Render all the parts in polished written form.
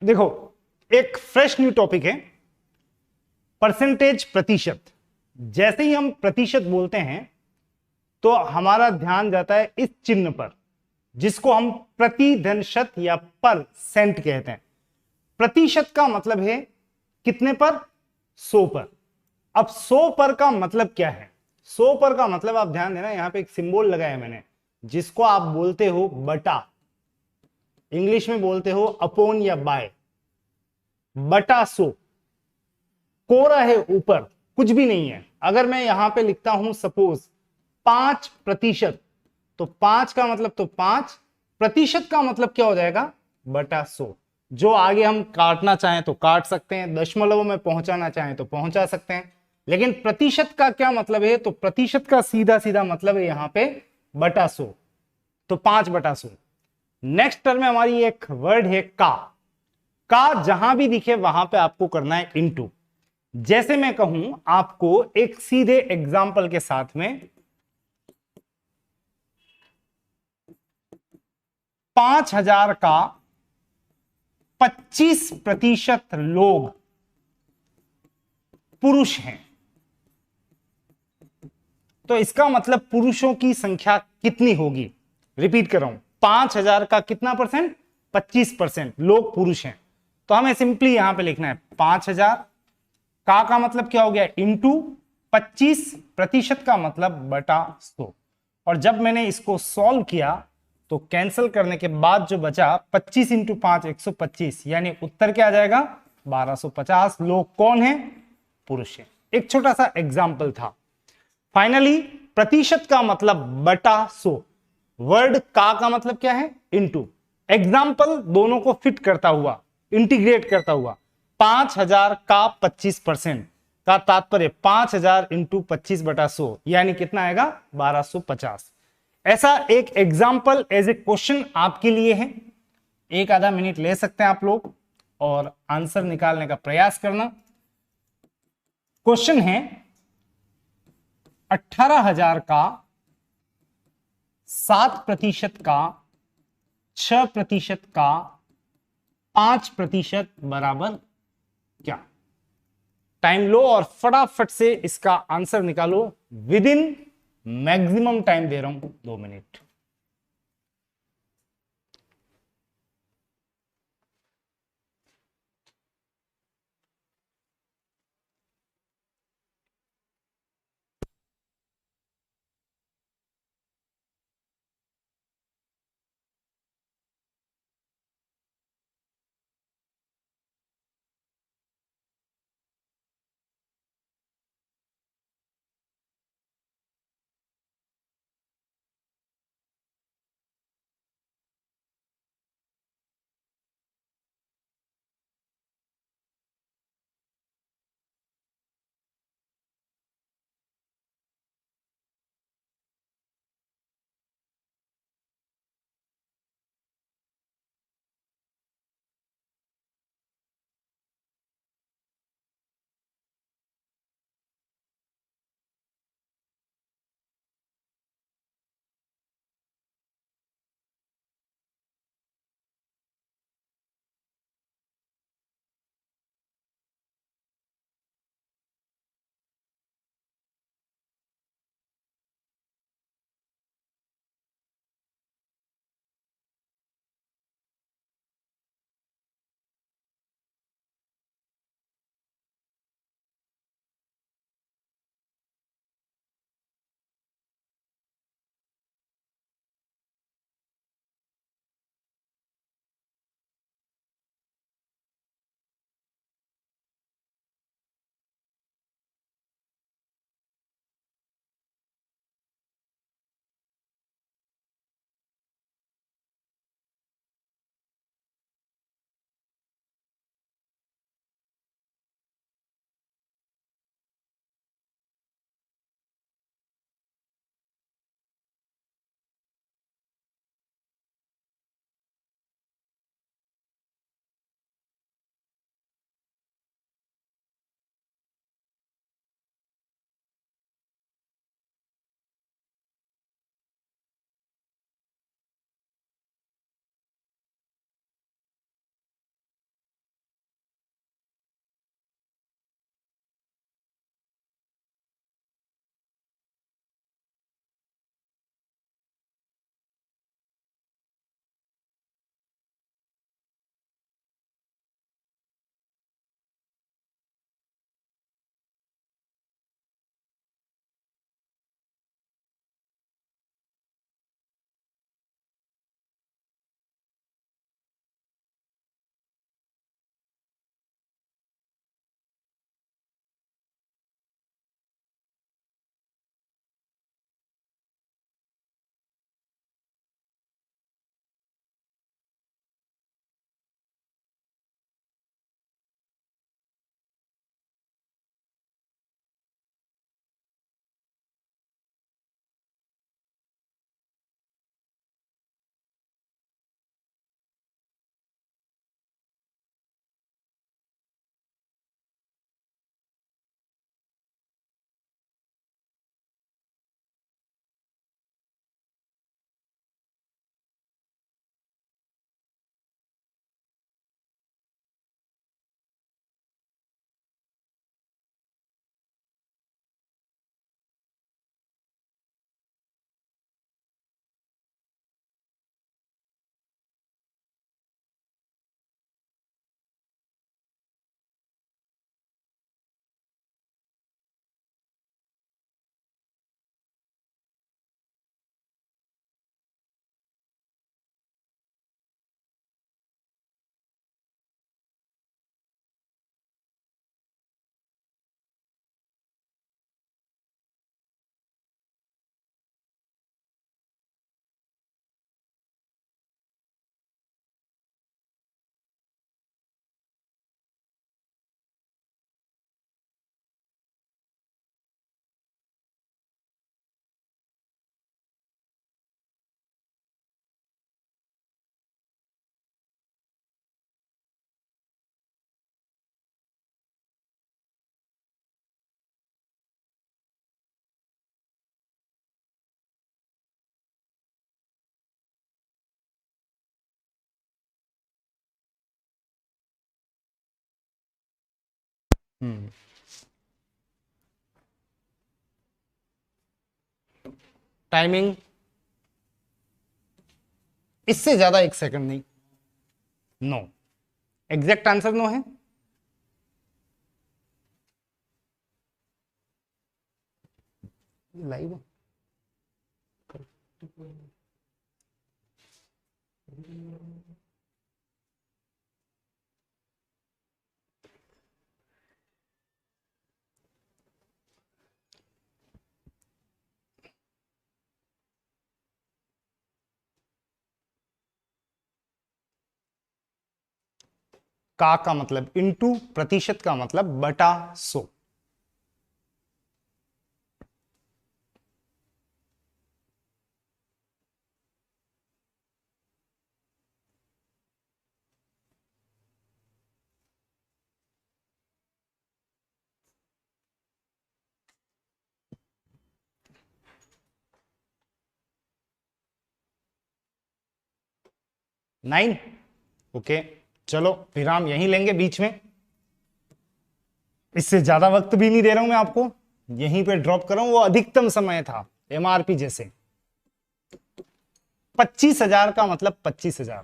देखो, एक fresh new topic है, परसेंटेज, प्रतिशत। जैसे ही हम प्रतिशत बोलते हैं तो हमारा ध्यान जाता है इस चिन्ह पर, जिसको हम प्रतिशत या परसेंट कहते हैं। प्रतिशत का मतलब है कितने पर? 100 पर। अब 100 पर का मतलब क्या है? 100 पर का मतलब, आप ध्यान देना, यहां पे एक सिंबल लगाया मैंने, जिसको आप बोलते हो बटा, इंग्लिश में बोलते हो अपॉन या बाय, बटा 100। कोरा है ऊपर, कुछ भी नहीं है। अगर मैं यहां पे लिखता हूं सपोज 5%, तो 5 का मतलब तो 5, प्रतिशत का मतलब क्या हो जाएगा? बटा 100। जो आगे हम काटना चाहें तो काट सकते हैं, दशमलव में पहुंचाना चाहें तो पहुंचा सकते हैं, लेकिन प्रतिशत का क्या मतलब है? तो प्रतिशत का सीधा सीधा मतलब है यहां पे बटा 100, तो 5/100। नेक्स्ट टर्म में हमारी एक वर्ड है का जहां भी दिखे वहां पे आपको करना है इनटू। जैसे मैं कहूं आपको एक सीधे एग्जाम्पल के साथ में, 5,000 का 25% लोग पुरुष हैं, तो इसका मतलब पुरुषों की संख्या कितनी होगी? रिपीट कर रहा हूं, 5,000 का कितना परसेंट? 25% लोग पुरुष हैं। तो हमें सिंपली यहां पे लिखना है 5,000 का मतलब क्या हो गया? इंटू 25% का मतलब बटा 100। और जब मैंने इसको सॉल्व किया तो कैंसिल करने के बाद जो बचा 25 इंटू 5 125, यानी उत्तर क्या आ जाएगा? 1250 लोग कौन है? पुरुष है। एक छोटा सा एग्जाम्पल था। फाइनली, प्रतिशत का मतलब बटा 100, वर्ड का मतलब क्या है? इनटू। एग्जाम्पल दोनों को फिट करता हुआ, इंटीग्रेट करता हुआ, 5,000 का 25% का तात्पर्य 5,000 इंटू 25/100, यानी कितना आएगा? 1250। ऐसा एक एग्जाम्पल एज ए क्वेश्चन आपके लिए है। एक आधा मिनट ले सकते हैं आप लोग और आंसर निकालने का प्रयास करना। क्वेश्चन है 18,000 का 7% का 6% का 5% बराबर क्या? टाइम लो और फटाफट से इसका आंसर निकालो। विद इन मैक्सिमम टाइम दे रहा हूं 2 मिनट। टाइमिंग इससे ज्यादा 1 सेकंड नहीं। नो, एग्जैक्ट आंसर नो है। लाइव का मतलब इनटू, प्रतिशत का मतलब बटा 100। नाइन। ओके, चलो विराम यहीं लेंगे बीच में। इससे ज्यादा वक्त भी नहीं दे रहा हूं मैं आपको, यहीं पे ड्रॉप कर रहा हूं। वो अधिकतम समय था एमआरपी जैसे। 25,000 का मतलब 25,000,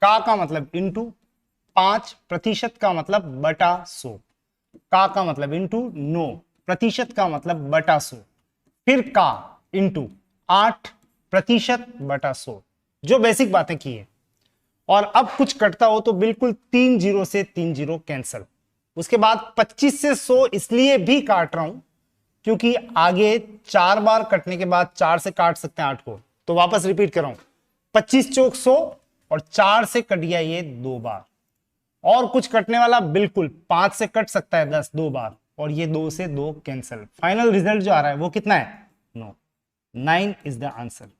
का मतलब इंटू 5, प्रतिशत का मतलब बटा 100, का मतलब इंटू 9, प्रतिशत का मतलब बटा 100, फिर का इंटू 8, प्रतिशत बटा 100। जो बेसिक बातें की है। और अब कुछ कटता हो तो बिल्कुल 3 जीरो से 3 जीरो कैंसल। उसके बाद 25 से 100 इसलिए भी काट रहा हूं क्योंकि आगे 4 बार कटने के बाद 4 से काट सकते हैं 8 को। तो वापस रिपीट कर रहा हूं, 25 चौक 100 और 4 से कट गया ये 2 बार। और कुछ कटने वाला बिल्कुल 5 से कट सकता है 10 2 बार, और ये 2 से 2 कैंसल। फाइनल रिजल्ट जो आ रहा है वो कितना है? 9। 9 इज द आंसर।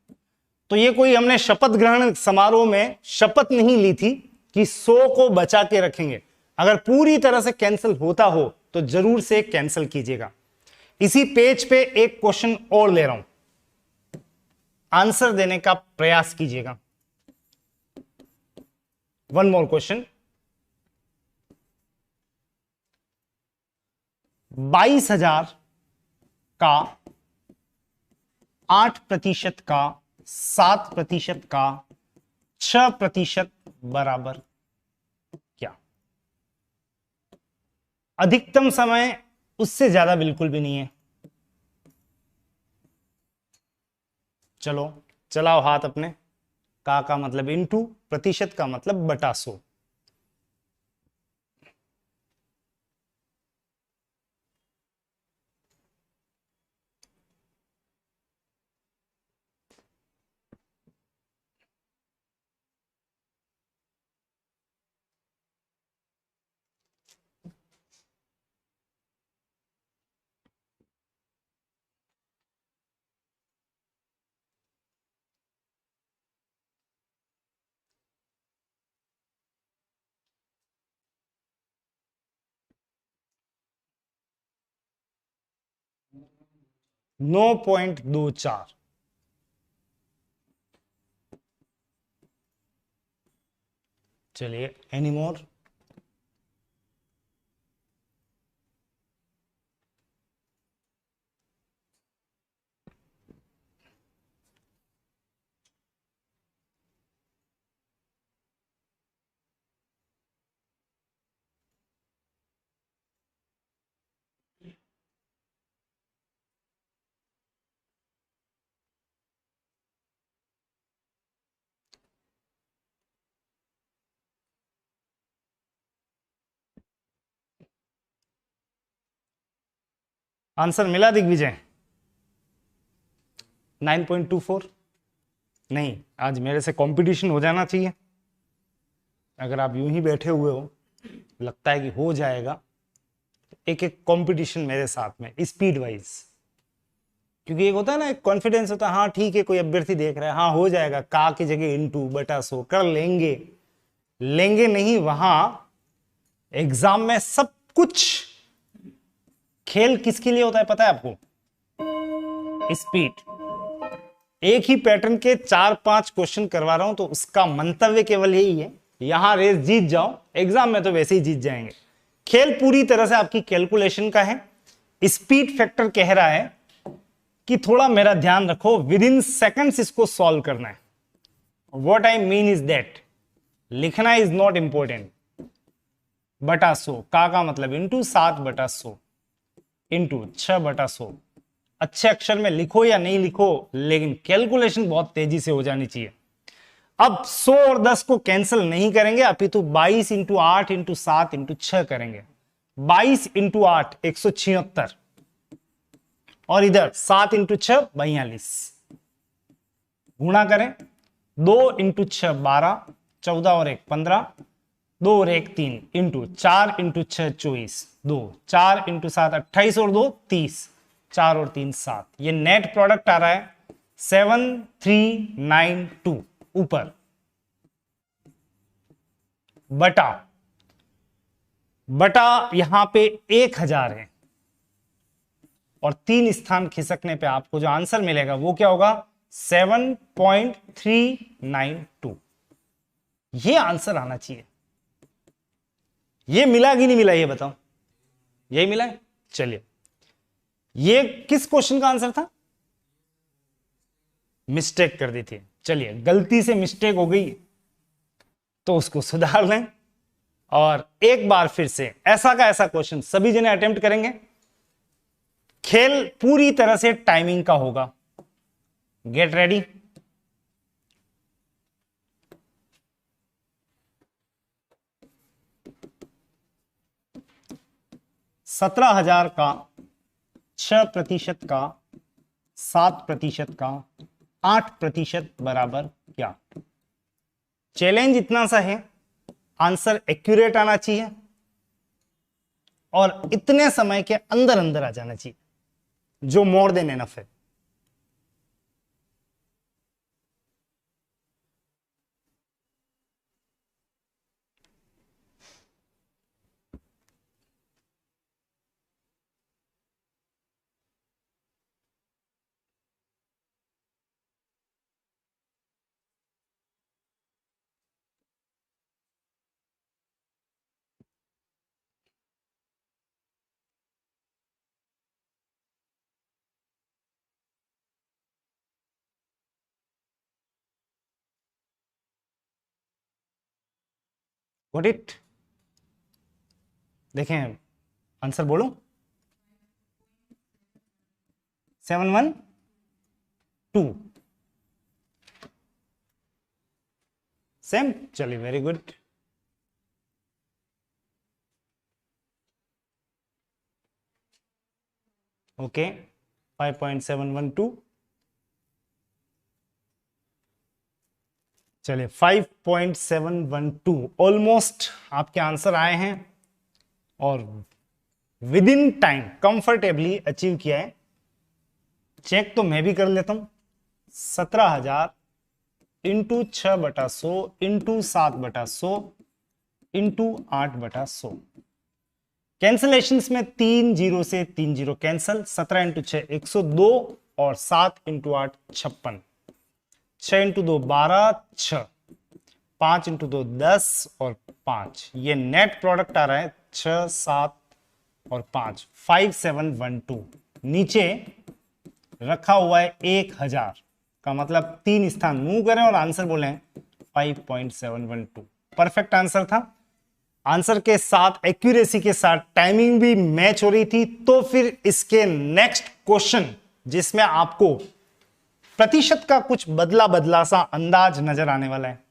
तो ये कोई हमने शपथ ग्रहण समारोह में शपथ नहीं ली थी कि 100 को बचा के रखेंगे। अगर पूरी तरह से कैंसिल होता हो तो जरूर से कैंसिल कीजिएगा। इसी पेज पे एक क्वेश्चन और ले रहा हूं, आंसर देने का प्रयास कीजिएगा। One more question. 22,000 का 8% का 7% का 6% बराबर क्या? अधिकतम समय उससे ज्यादा बिल्कुल भी नहीं है। चलो चलाओ हाथ अपने। का मतलब इनटू, प्रतिशत का मतलब बटा 100। नो 9.24। चलिए एनी मोर। आंसर मिला दिग्विजय? 9.24। नहीं, आज मेरे से कंपटीशन हो जाना चाहिए। अगर आप यूं ही बैठे हुए हो, लगता है कि हो जाएगा, एक एक कंपटीशन मेरे साथ में स्पीड वाइज। क्योंकि एक होता है ना, एक कॉन्फिडेंस होता है, हाँ ठीक है कोई अभ्यर्थी देख रहा है, हाँ हो जाएगा, का की जगह इनटू बटा 100 कर लेंगे। लेंगे नहीं, वहां एग्जाम में सब कुछ खेल किसके लिए होता है पता है आपको? स्पीड। एक ही पैटर्न के 4-5 क्वेश्चन करवा रहा हूं तो उसका मंतव्य केवल यही है, यहां रेस जीत जाओ, एग्जाम में तो वैसे ही जीत जाएंगे। खेल पूरी तरह से आपकी कैलकुलेशन का है। स्पीड फैक्टर कह रहा है कि थोड़ा मेरा ध्यान रखो, विद इन सेकंड्स इसको सॉल्व करना है। What I mean is that लिखना इज नॉट इंपॉर्टेंट। बटा 100 का मतलब इंटू 7/100 इंटू 6/100। अच्छे अक्षर में लिखो या नहीं लिखो, लेकिन कैलकुलेशन बहुत तेजी से हो जानी चाहिए। अब 100 और 10 को कैंसिल नहीं करेंगे, अपितु 22 इंटू 8 इंटू 7 इंटू 6 करेंगे। 22 इंटू 8 176 और इधर 7 इंटू 6 42। गुणा करें, 2 इंटू 6 12, 14 और 1 15, 2 और 1 3 इंटू 4 इंटू 6 24, 2 4 इंटू 7 28 और 2 30, 4 और 3 7। ये नेट प्रोडक्ट आ रहा है 7392 ऊपर बटा यहां पे 1000 है और 3 स्थान खिसकने पे आपको जो आंसर मिलेगा वो क्या होगा 7.392। ये आंसर आना चाहिए। ये मिला कि नहीं मिला ये बताओ। यही मिला है। चलिए, ये किस क्वेश्चन का आंसर था? मिस्टेक कर दी थी। चलिए, गलती से मिस्टेक हो गई तो उसको सुधार लें और एक बार फिर से ऐसा का ऐसा क्वेश्चन सभी जने अटेम्प्ट करेंगे। खेल पूरी तरह से टाइमिंग का होगा। Get ready. $17,000 का 6% का 7% का 8% बराबर क्या? चैलेंज इतना सा है, आंसर एक्यूरेट आना चाहिए और इतने समय के अंदर अंदर आ जाना चाहिए, जो मोर देन एनफ है। Got it? देखें, आंसर बोलो। 712 सेम। चलिए, वेरी गुड। ओके, 5.712। चलिए, 5.712 ऑलमोस्ट आपके आंसर आए हैं और with in time comfortably achieve किया है। चेक तो मैं भी कर लेता हूं। 17,000 इंटू 6/100 इंटू 7/100 इंटू 8/100। कैंसलेशन में 3 0 से 3 0 कैंसल। 17 इंटू 6 102 और 7 इंटू 8 56। 6 इंटू 2 12, 6 5 इंटू 2 10 और 5। ये नेट प्रोडक्ट आ रहा है 6 7 और 5, 5712। नीचे रखा हुआ है 1000 का मतलब 3 स्थान मूव करें और आंसर बोले 5.712। परफेक्ट आंसर था। आंसर के साथ एक्यूरेसी के साथ टाइमिंग भी मैच हो रही थी। तो फिर इसके नेक्स्ट क्वेश्चन जिसमें आपको प्रतिशत का कुछ बदला बदला सा अंदाज नजर आने वाला है।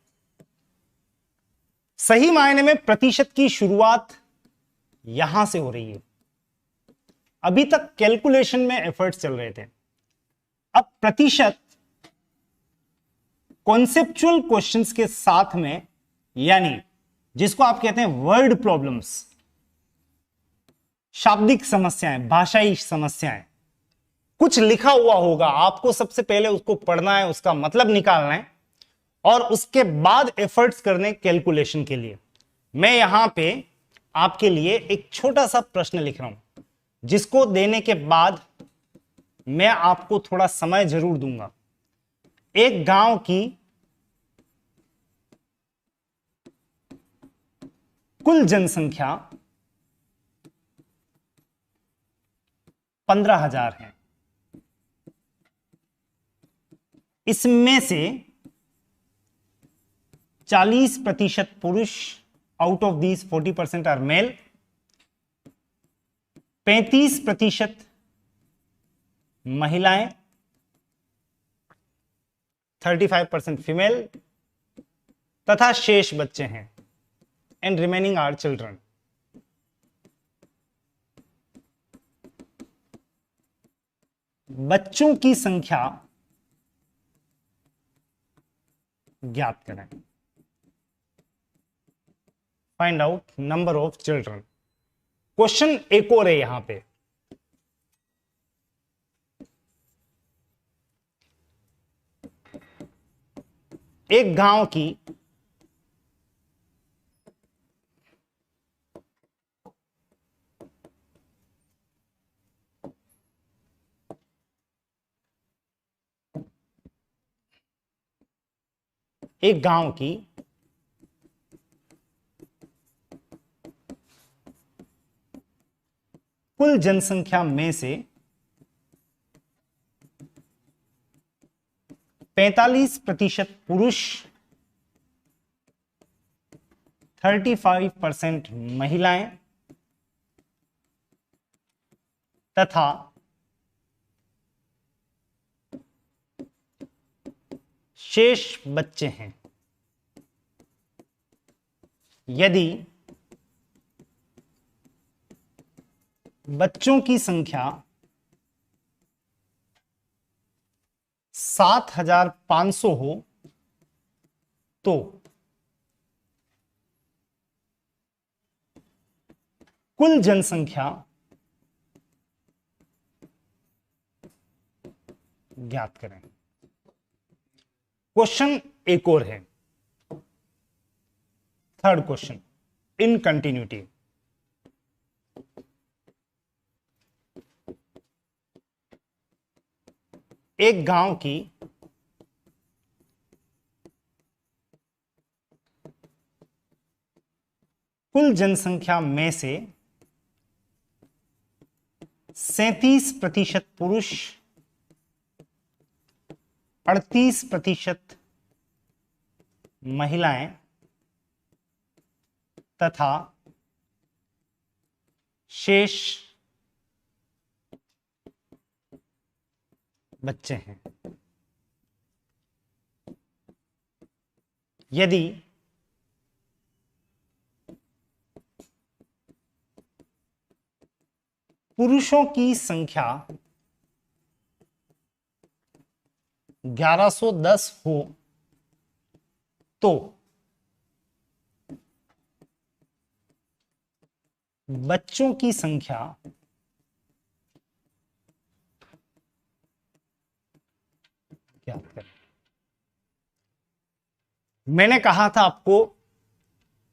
सही मायने में प्रतिशत की शुरुआत यहां से हो रही है। अभी तक कैलकुलेशन में एफर्ट्स चल रहे थे, अब प्रतिशत कॉन्सेप्चुअल क्वेश्चंस के साथ में, यानी जिसको आप कहते हैं वर्ड प्रॉब्लम्स, शाब्दिक समस्याएं, भाषाई समस्याएं, कुछ लिखा हुआ होगा, आपको सबसे पहले उसको पढ़ना है, उसका मतलब निकालना है और उसके बाद एफर्ट्स करने कैलकुलेशन के लिए। मैं यहां पे आपके लिए एक छोटा सा प्रश्न लिख रहा हूं, जिसको देने के बाद मैं आपको थोड़ा समय जरूर दूंगा। एक गांव की कुल जनसंख्या 15,000 हैं। इसमें से 40% पुरुष, out of these 40% are male, 35% महिलाएं, 35% फीमेल तथा शेष बच्चे हैं, एंड रिमेनिंग आर चिल्ड्रन। बच्चों की संख्या ज्ञात करें। Find out number of children. Question एक और है यहां पे, एक गांव की कुल जनसंख्या में से 45% पुरुष, 35% महिलाएं तथा शेष बच्चे हैं। यदि बच्चों की संख्या 7,500 हो तो कुल जनसंख्या ज्ञात करें। क्वेश्चन एक और है, थर्ड क्वेश्चन इन कंटिन्यूटी। एक गांव की कुल जनसंख्या में से 37% पुरुष, 38% महिलाएं तथा शेष बच्चे हैं। यदि पुरुषों की संख्या 1110 हो तो बच्चों की संख्या ज्ञात करें। मैंने कहा था आपको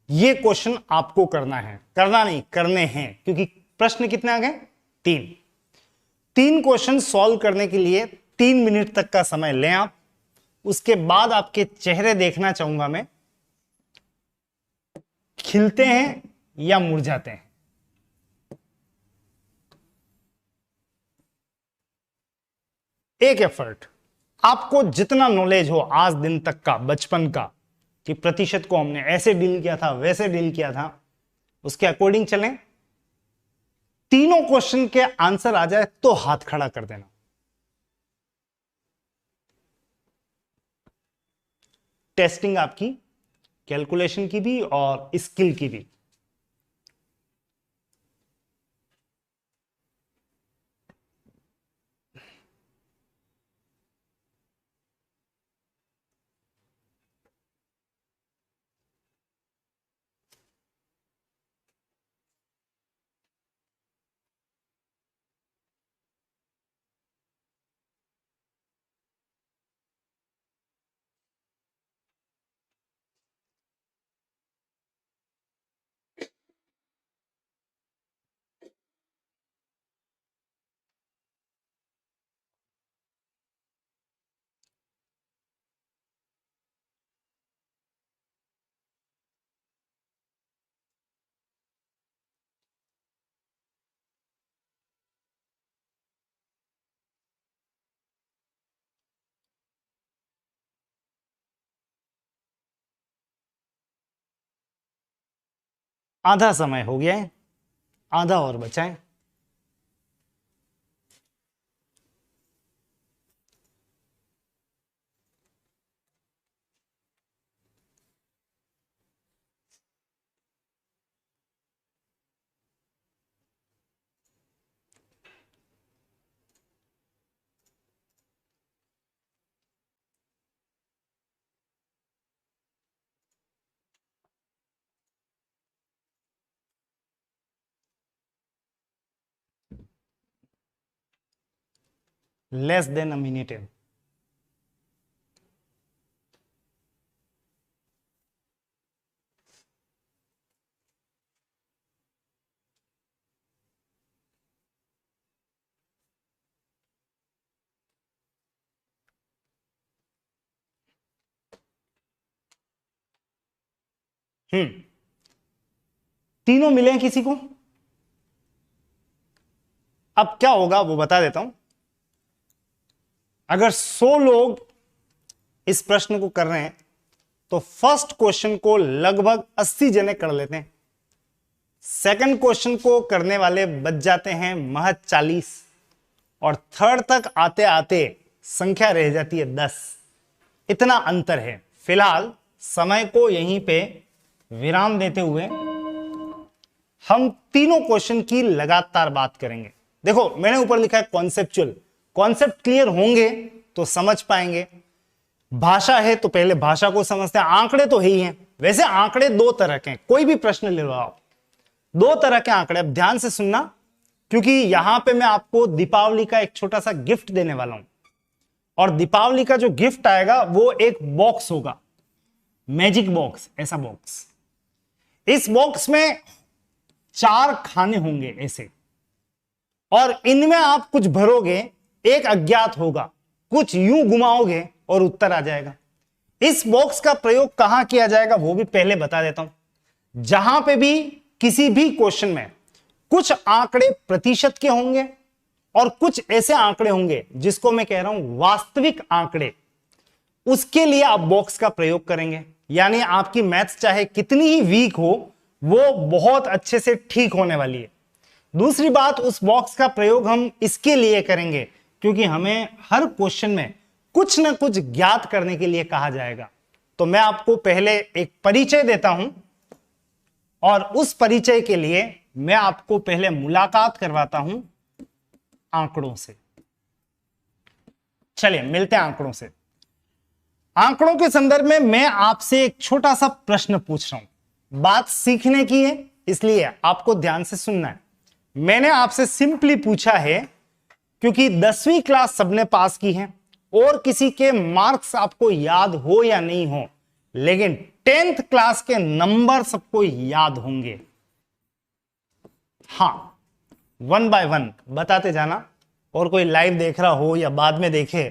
यह क्वेश्चन आपको करना है, करना नहीं करने हैं, क्योंकि प्रश्न कितने आ गए? 3 क्वेश्चन सॉल्व करने के लिए 3 मिनट तक का समय लें आप। उसके बाद आपके चेहरे देखना चाहूंगा मैं, खिलते हैं या मुरझाते हैं। एक एफर्ट, आपको जितना नॉलेज हो आज दिन तक का, बचपन का, कि प्रतिशत को हमने ऐसे डील किया था, वैसे डील किया था, उसके अकॉर्डिंग चलें। तीनों क्वेश्चन के आंसर आ जाए तो हाथ खड़ा कर देना। टेस्टिंग आपकी कैलकुलेशन की भी और स्किल की भी। आधा समय हो गया है, आधा और बचा है। लेस देन अ मिनट है। तीनों मिले हैं किसी को? अब क्या होगा वो बता देता हूं। अगर 100 लोग इस प्रश्न को कर रहे हैं तो फर्स्ट क्वेश्चन को लगभग 80 जने कर लेते हैं, सेकंड क्वेश्चन को करने वाले बच जाते हैं महज 40, और थर्ड तक आते आते संख्या रह जाती है 10। इतना अंतर है। फिलहाल समय को यहीं पे विराम देते हुए हम तीनों क्वेश्चन की लगातार बात करेंगे। देखो मैंने ऊपर लिखा है कॉन्सेप्चुअल। कॉन्सेप्ट क्लियर होंगे तो समझ पाएंगे। भाषा है तो पहले भाषा को समझते हैं। आंकड़े तो है ही हैं। वैसे आंकड़े दो तरह के हैं, कोई भी प्रश्न ले लो आप, दो तरह के आंकड़े। अब ध्यान से सुनना, क्योंकि यहां पे मैं आपको दीपावली का एक छोटा सा गिफ्ट देने वाला हूं, और दीपावली का जो गिफ्ट आएगा वो एक बॉक्स होगा, मैजिक बॉक्स, ऐसा बॉक्स। इस बॉक्स में 4 खाने होंगे ऐसे, और इनमें आप कुछ भरोगे, एक अज्ञात होगा, कुछ यूं घुमाओगे और उत्तर आ जाएगा। इस बॉक्स का प्रयोग कहां किया जाएगा वो भी पहले बता देता हूं। जहां पे भी किसी भी क्वेश्चन में कुछ आंकड़े प्रतिशत के होंगे और कुछ ऐसे आंकड़े होंगे जिसको मैं कह रहा हूं वास्तविक आंकड़े, उसके लिए आप बॉक्स का प्रयोग करेंगे। यानी आपकी मैथ्स चाहे कितनी ही वीक हो, वो बहुत अच्छे से ठीक होने वाली है। दूसरी बात, उस बॉक्स का प्रयोग हम इसके लिए करेंगे क्योंकि हमें हर क्वेश्चन में कुछ ना कुछ ज्ञात करने के लिए कहा जाएगा। तो मैं आपको पहले एक परिचय देता हूं, और उस परिचय के लिए मैं आपको पहले मुलाकात करवाता हूं आंकड़ों से। चलिए मिलते हैं आंकड़ों से। आंकड़ों के संदर्भ में मैं आपसे एक छोटा सा प्रश्न पूछ रहा हूं। बात सीखने की है, इसलिए आपको ध्यान से सुनना है। मैंने आपसे सिंपली पूछा है क्योंकि 10वीं क्लास सबने पास की है और किसी के मार्क्स आपको याद हो या नहीं हो, लेकिन 10th क्लास के नंबर सबको याद होंगे। हां, 1 बाय 1 बताते जाना, और कोई लाइव देख रहा हो या बाद में देखे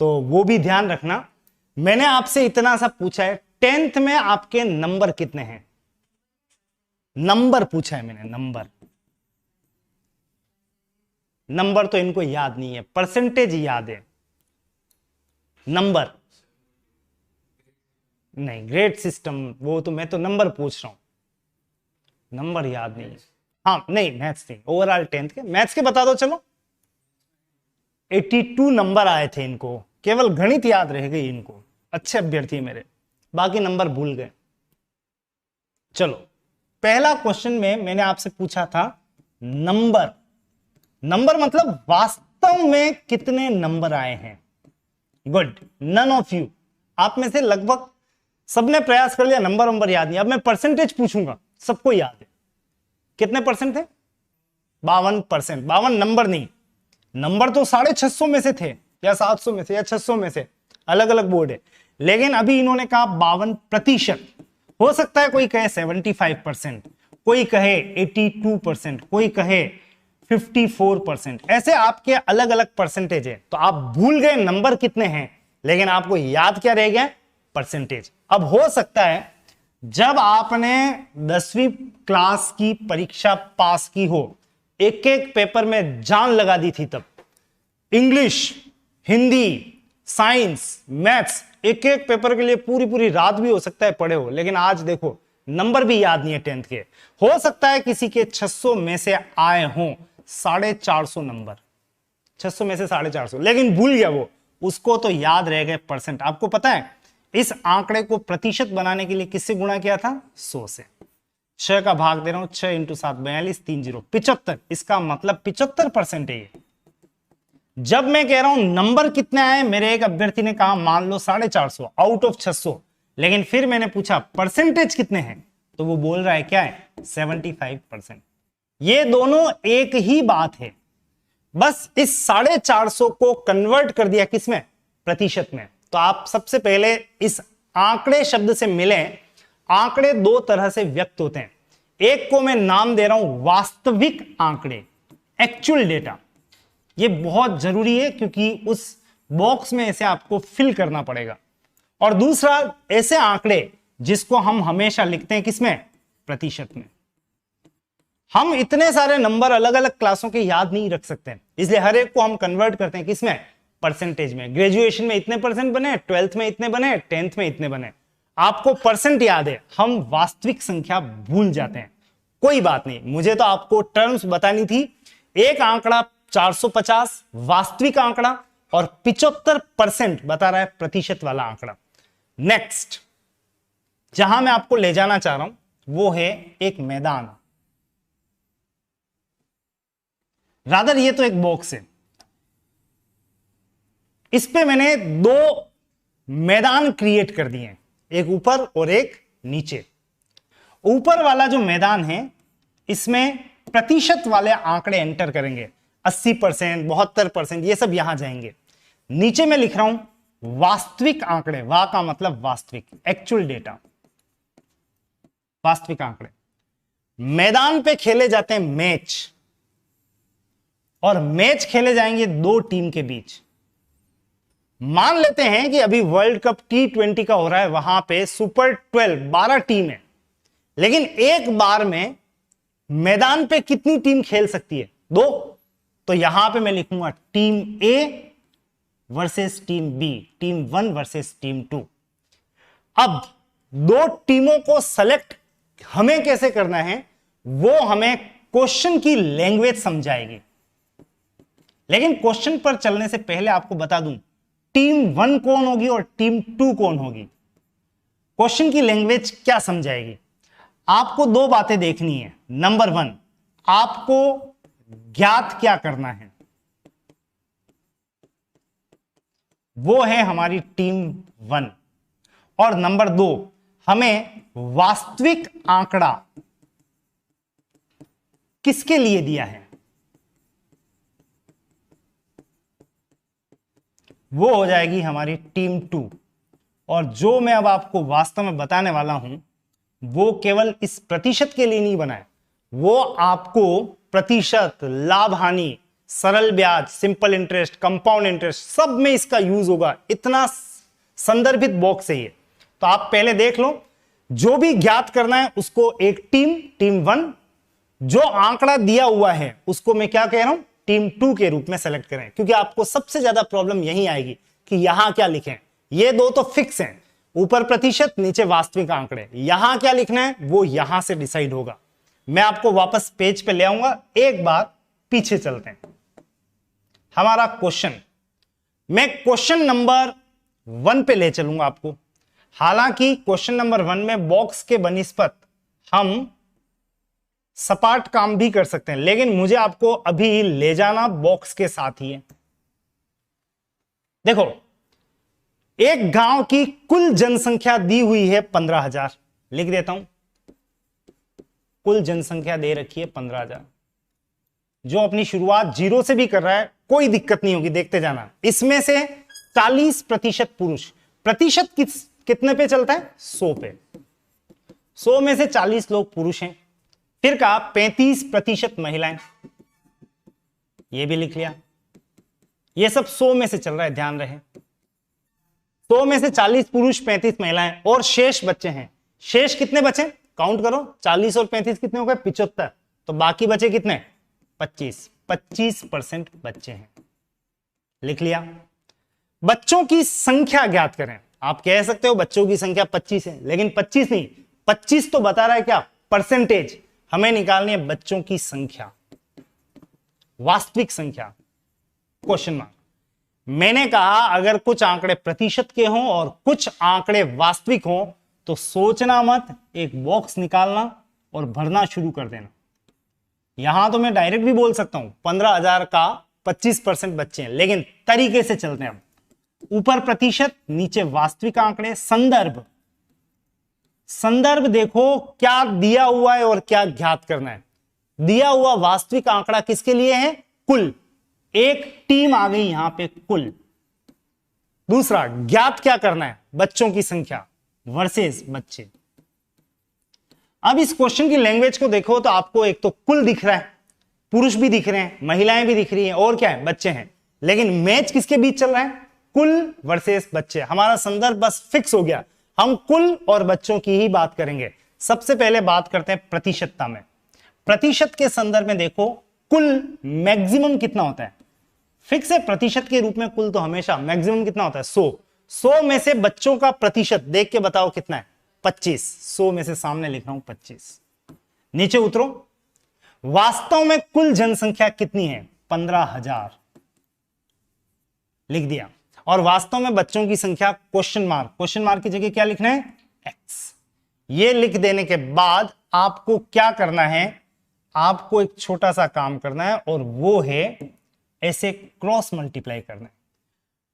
तो वो भी ध्यान रखना। मैंने आपसे इतना सा पूछा है, 10th में आपके नंबर कितने हैं? नंबर पूछा है मैंने, नंबर। नंबर तो इनको याद नहीं है, परसेंटेज याद है, नंबर नहीं। ग्रेड सिस्टम वो तो, मैं तो नंबर पूछ रहा हूं, नंबर याद नहीं है। हाँ नहीं, मैथ्स नहीं, ओवरऑल 10th के। मैथ्स के बता दो चलो। 82 नंबर आए थे इनको, केवल गणित याद रह गई इनको। अच्छे अभ्यर्थी मेरे, बाकी नंबर भूल गए। चलो, पहला क्वेश्चन में मैंने आपसे पूछा था नंबर। नंबर मतलब वास्तव में कितने नंबर आए हैं। गुड, नन ऑफ यू, आप में से लगभग सबने प्रयास कर लिया, नंबर याद नहीं। अब मैं परसेंटेज पूछूंगा, सबको याद है। कितने परसेंट थे? 52%। 52 नंबर नहीं, नंबर तो 650 में से थे, या 700 में से, या 600 में से, अलग अलग बोर्ड है। लेकिन अभी इन्होंने कहा 52%। हो सकता है कोई कहे 75%, कोई कहे 82%, कोई कहे 54%। ऐसे आपके अलग अलग परसेंटेज है। तो आप भूल गए नंबर कितने हैं, लेकिन आपको याद क्या रह गया? परसेंटेज। अब हो सकता है जब आपने 10वीं क्लास की परीक्षा पास की हो, एक एक पेपर में जान लगा दी थी, तब इंग्लिश, हिंदी, साइंस, मैथ्स, एक एक पेपर के लिए पूरी पूरी रात भी हो सकता है पढ़े हो। लेकिन आज देखो नंबर भी याद नहीं है 10th के। हो सकता है किसी के 600 में से आए हों 450 नंबर, 600 में से 450, लेकिन भूल गया वो, उसको तो याद रह गए परसेंट। आपको पता है इस आंकड़े को प्रतिशत बनाने के लिए किससे गुणा किया था? 100 से। 6 का भाग दे रहा हूं, 6 × 7 42, 3 0 75। इसका मतलब 75% है ये। जब मैं कह रहा हूं नंबर कितने आए, मेरे एक अभ्यर्थी ने कहा मान लो 450 आउट ऑफ 600, लेकिन फिर मैंने पूछा परसेंटेज कितने हैं, तो वो बोल रहा है क्या है? 75%। ये दोनों एक ही बात है, बस इस 450 को कन्वर्ट कर दिया किसमें? प्रतिशत में। तो आप सबसे पहले इस आंकड़े शब्द से मिले। आंकड़े दो तरह से व्यक्त होते हैं, एक को मैं नाम दे रहा हूं वास्तविक आंकड़े, एक्चुअल डेटा। ये बहुत जरूरी है क्योंकि उस बॉक्स में इसे आपको फिल करना पड़ेगा। और दूसरा ऐसे आंकड़े जिसको हम हमेशा लिखते हैं किसमें? प्रतिशत में। हम इतने सारे नंबर अलग अलग क्लासों के याद नहीं रख सकते, इसलिए हर एक को हम कन्वर्ट करते हैं किसमें? परसेंटेज में। ग्रेजुएशन में इतने परसेंट बने, 12th में इतने बने, 10th में इतने बने। आपको परसेंट याद है, हम वास्तविक संख्या भूल जाते हैं। कोई बात नहीं, मुझे तो आपको टर्म्स बतानी थी। एक आंकड़ा 450 वास्तविक आंकड़ा और 75% बता रहा है प्रतिशत वाला आंकड़ा। नेक्स्ट जहां मैं आपको ले जाना चाह रहा हूं वो है एक मैदान। रादर ये तो एक बॉक्स है, इस पे मैंने दो मैदान क्रिएट कर दिए हैं, एक ऊपर और एक नीचे। ऊपर वाला जो मैदान है इसमें प्रतिशत वाले आंकड़े एंटर करेंगे, 80%, 72%, ये सब यहां जाएंगे। नीचे में लिख रहा हूं वास्तविक आंकड़े, वा का मतलब वास्तविक, एक्चुअल डेटा, वास्तविक आंकड़े। मैदान पे खेले जाते हैं मैच, और मैच खेले जाएंगे दो टीम के बीच। मान लेते हैं कि अभी वर्ल्ड कप T20 का हो रहा है, वहां पे सुपर 12 टीम है, लेकिन एक बार में मैदान पे कितनी टीम खेल सकती है? 2। तो यहां पे मैं लिखूंगा team A versus team B, team 1 versus team 2। अब दो टीमों को सेलेक्ट हमें कैसे करना है वो हमें क्वेश्चन की लैंग्वेज समझाएगी। लेकिन क्वेश्चन पर चलने से पहले आपको बता दूं टीम 1 कौन होगी और टीम 2 कौन होगी। क्वेश्चन की लैंग्वेज क्या समझाएगी? आपको दो बातें देखनी है। नंबर 1, आपको ज्ञात क्या करना है, वो है हमारी टीम 1। और नंबर 2, हमें वास्तविक आंकड़ा किसके लिए दिया है, वो हो जाएगी हमारी टीम 2। और जो मैं अब आपको वास्तव में बताने वाला हूं वो केवल इस प्रतिशत के लिए नहीं बना है, वो आपको प्रतिशत, लाभ हानि, सरल ब्याज, सिंपल इंटरेस्ट, कंपाउंड इंटरेस्ट, सब में इसका यूज होगा। इतना संदर्भित बॉक्स है ये। तो आप पहले देख लो, जो भी ज्ञात करना है उसको एक टीम 1, जो आंकड़ा दिया हुआ है उसको मैं क्या कह रहा हूं, टीम 2 के रूप में सेलेक्ट करें, क्योंकि आपको सबसे ज्यादा प्रॉब्लम यही आएगी कि यहां क्या लिखें। ये दो तो फिक्स हैं, ऊपर प्रतिशत, नीचे वास्तविक आंकड़े। यहां क्या लिखना है वो यहां से डिसाइड होगा। मैं आपको वापस पेज पे ले आऊंगा, एक बार पीछे चलते हैं। हमारा क्वेश्चन, मैं क्वेश्चन नंबर 1 पे ले चलूंगा आपको। हालांकि क्वेश्चन नंबर 1 में बॉक्स के बनिस्पत हम सपाट काम भी कर सकते हैं, लेकिन मुझे आपको अभी ले जाना बॉक्स के साथ ही है। देखो, एक गांव की कुल जनसंख्या दी हुई है 15,000, लिख देता हूं, कुल जनसंख्या दे रखी है 15,000। जो अपनी शुरुआत 0 से भी कर रहा है कोई दिक्कत नहीं होगी, देखते जाना। इसमें से 40% पुरुष, प्रतिशत कितने पे चलता है? 100 पे। 100 में से 40 लोग पुरुष हैं। फिर कहा 35% महिलाएं, ये भी लिख लिया। ये सब 100 में से चल रहा है, ध्यान रहे। 100 में से 40 पुरुष, 35 महिलाएं, और शेष बच्चे हैं। शेष कितने बचे? काउंट करो, 40 और 35 कितने हो गए? 75। तो बाकी बचे कितने? 25% बच्चे हैं, लिख लिया। बच्चों की संख्या ज्ञात करें। आप कह सकते हो बच्चों की संख्या 25 है, लेकिन 25 नहीं, 25 तो बता रहा है क्या, परसेंटेज। हमें निकालनी है बच्चों की संख्या, वास्तविक संख्या, क्वेश्चन मार्क। मैंने कहा अगर कुछ आंकड़े प्रतिशत के हों और कुछ आंकड़े वास्तविक हों तो सोचना मत, एक बॉक्स निकालना और भरना शुरू कर देना। यहां तो मैं डायरेक्ट भी बोल सकता हूं 15,000 का 25% बच्चे हैं, लेकिन तरीके से चलते हैं। ऊपर प्रतिशत, नीचे वास्तविक आंकड़े, संदर्भ। संदर्भ देखो क्या दिया हुआ है और क्या ज्ञात करना है। दिया हुआ वास्तविक आंकड़ा किसके लिए है, कुल। एक टीम आ गई यहां पे, कुल। दूसरा ज्ञात क्या करना है, बच्चों की संख्या वर्सेस बच्चे। अब इस क्वेश्चन की लैंग्वेज को देखो तो आपको एक तो कुल दिख रहा है, पुरुष भी दिख रहे हैं, महिलाएं भी दिख रही हैं, और क्या है, बच्चे हैं। लेकिन मैच किसके बीच चल रहा है, कुल वर्सेस बच्चे। हमारा संदर्भ बस फिक्स हो गया, हम कुल और बच्चों की ही बात करेंगे। सबसे पहले बात करते हैं प्रतिशतता में। प्रतिशत के संदर्भ में देखो कुल मैक्सिमम कितना होता है, फिक्स है प्रतिशत के रूप में। कुल तो हमेशा मैक्सिमम कितना होता है, 100 में से बच्चों का प्रतिशत देख के बताओ कितना है, 25। 100 में से सामने लिख रहा हूं 25। नीचे उतरो, वास्तव में कुल जनसंख्या कितनी है, 15,000 लिख दिया। और वास्तव में बच्चों की संख्या क्वेश्चन मार्क, क्वेश्चन मार्क की जगह क्या लिखना है, x। ये लिख देने के बाद आपको क्या करना है, आपको एक छोटा सा काम करना है और वो है ऐसे क्रॉस मल्टीप्लाई करना है।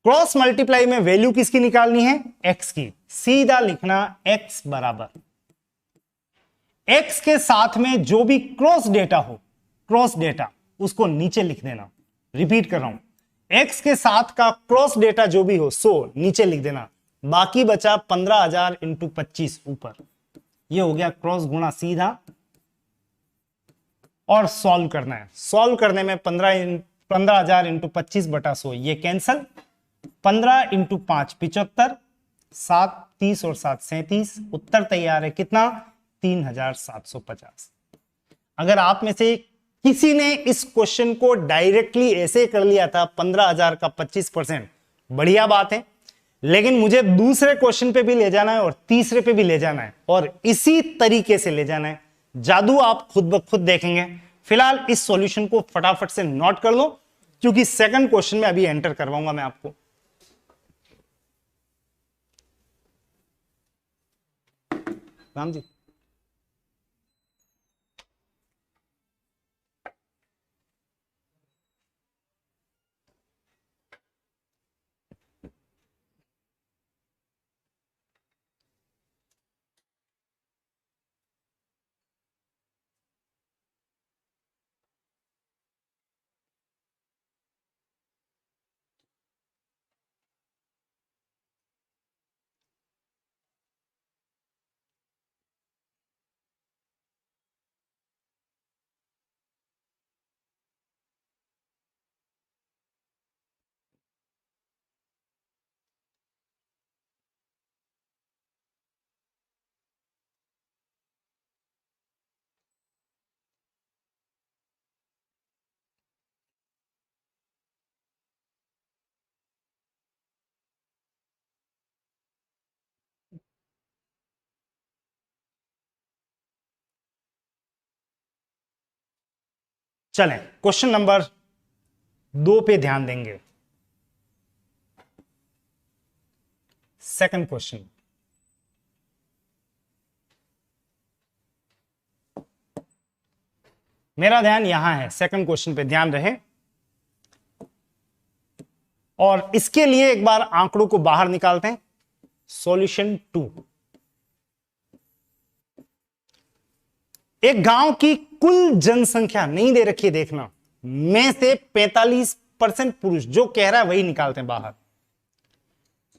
क्रॉस मल्टीप्लाई में वैल्यू किसकी निकालनी है, x की। सीधा लिखना x बराबर, x के साथ में जो भी क्रॉस डेटा हो, क्रॉस डेटा उसको नीचे लिख देना। रिपीट कर रहा हूं, x के साथ का क्रॉस डेटा जो भी हो 100 नीचे लिख देना, बाकी बचा 15,000 इंटू 25 ऊपर। ये हो गया क्रॉस गुणा सीधा, और सॉल्व करना है। सॉल्व करने में 15,000 इंटू 25 बटा 100 ये कैंसल, 15 इंटू 5 75, 7 30 और 7 37। उत्तर तैयार है कितना, 3,750। अगर आप में से किसी ने इस क्वेश्चन को डायरेक्टली ऐसे कर लिया था 15,000 का 25%, बढ़िया बात है। लेकिन मुझे दूसरे क्वेश्चन पे भी ले जाना है और तीसरे पे भी ले जाना है, और इसी तरीके से ले जाना है। जादू आप खुद ब खुद देखेंगे। फिलहाल इस सॉल्यूशन को फटाफट से नोट कर लो, क्योंकि सेकंड क्वेश्चन में अभी एंटर करवाऊंगा मैं आपको। राम जी, चलें क्वेश्चन नंबर 2 पे ध्यान देंगे। सेकंड क्वेश्चन, मेरा ध्यान यहां है, सेकंड क्वेश्चन पे ध्यान रहे। और इसके लिए एक बार आंकड़ों को बाहर निकालते हैं। सॉल्यूशन 2, एक गांव की कुल जनसंख्या नहीं दे रखी है, देखना, में से 45% पुरुष, जो कह रहा है वही निकालते हैं बाहर।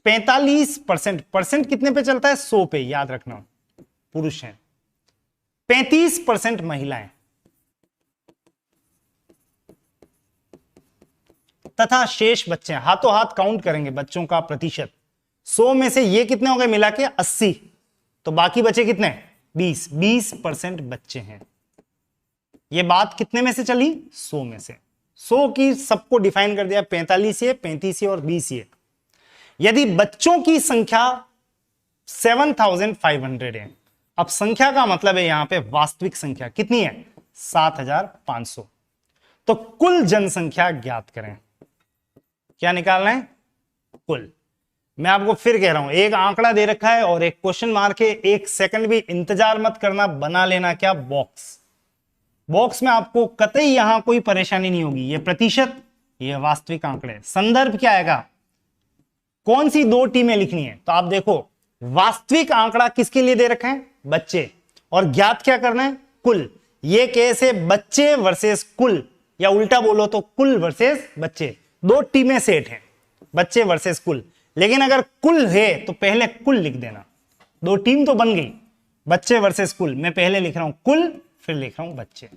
45%, परसेंट कितने पे चलता है, 100 पे, याद रखना, पुरुष हैं। 35% महिलाएं तथा शेष बच्चे। हाथों हाथ काउंट करेंगे बच्चों का प्रतिशत। 100 में से ये कितने हो गए मिला के, 80, तो बाकी बचे कितने, 20% बच्चे हैं। ये बात कितने में से चली, 100 में से। 100 की सबको डिफाइन कर दिया, 45 ये, 35 ये और 20 ये। यदि बच्चों की संख्या 7,500 है, अब संख्या का मतलब है यहां पे वास्तविक संख्या कितनी है, 7500। तो कुल जनसंख्या ज्ञात करें। क्या निकालना है, कुल। मैं आपको फिर कह रहा हूं, एक आंकड़ा दे रखा है और एक क्वेश्चन मार्क है, एक सेकंड भी इंतजार मत करना, बना लेना क्या, बॉक्स। बॉक्स में आपको कतई यहां कोई परेशानी नहीं होगी। ये प्रतिशत, ये वास्तविक आंकड़े। संदर्भ क्या आएगा, कौन सी दो टीमें लिखनी है, तो आप देखो वास्तविक आंकड़ा किसके लिए दे रखा है, बच्चे, और ज्ञात क्या करना है, कुल। ये केस है बच्चे वर्सेस कुल, या उल्टा बोलो तो कुल वर्सेस बच्चे, दो टीमें सेट हैं, बच्चे वर्सेस कुल। लेकिन अगर कुल है तो पहले कुल लिख देना, दो टीम तो बन गई, बच्चे वर्सेस कुल। मैं पहले लिख रहा हूं कुल, फिर लिख रहा हूं बच्चे।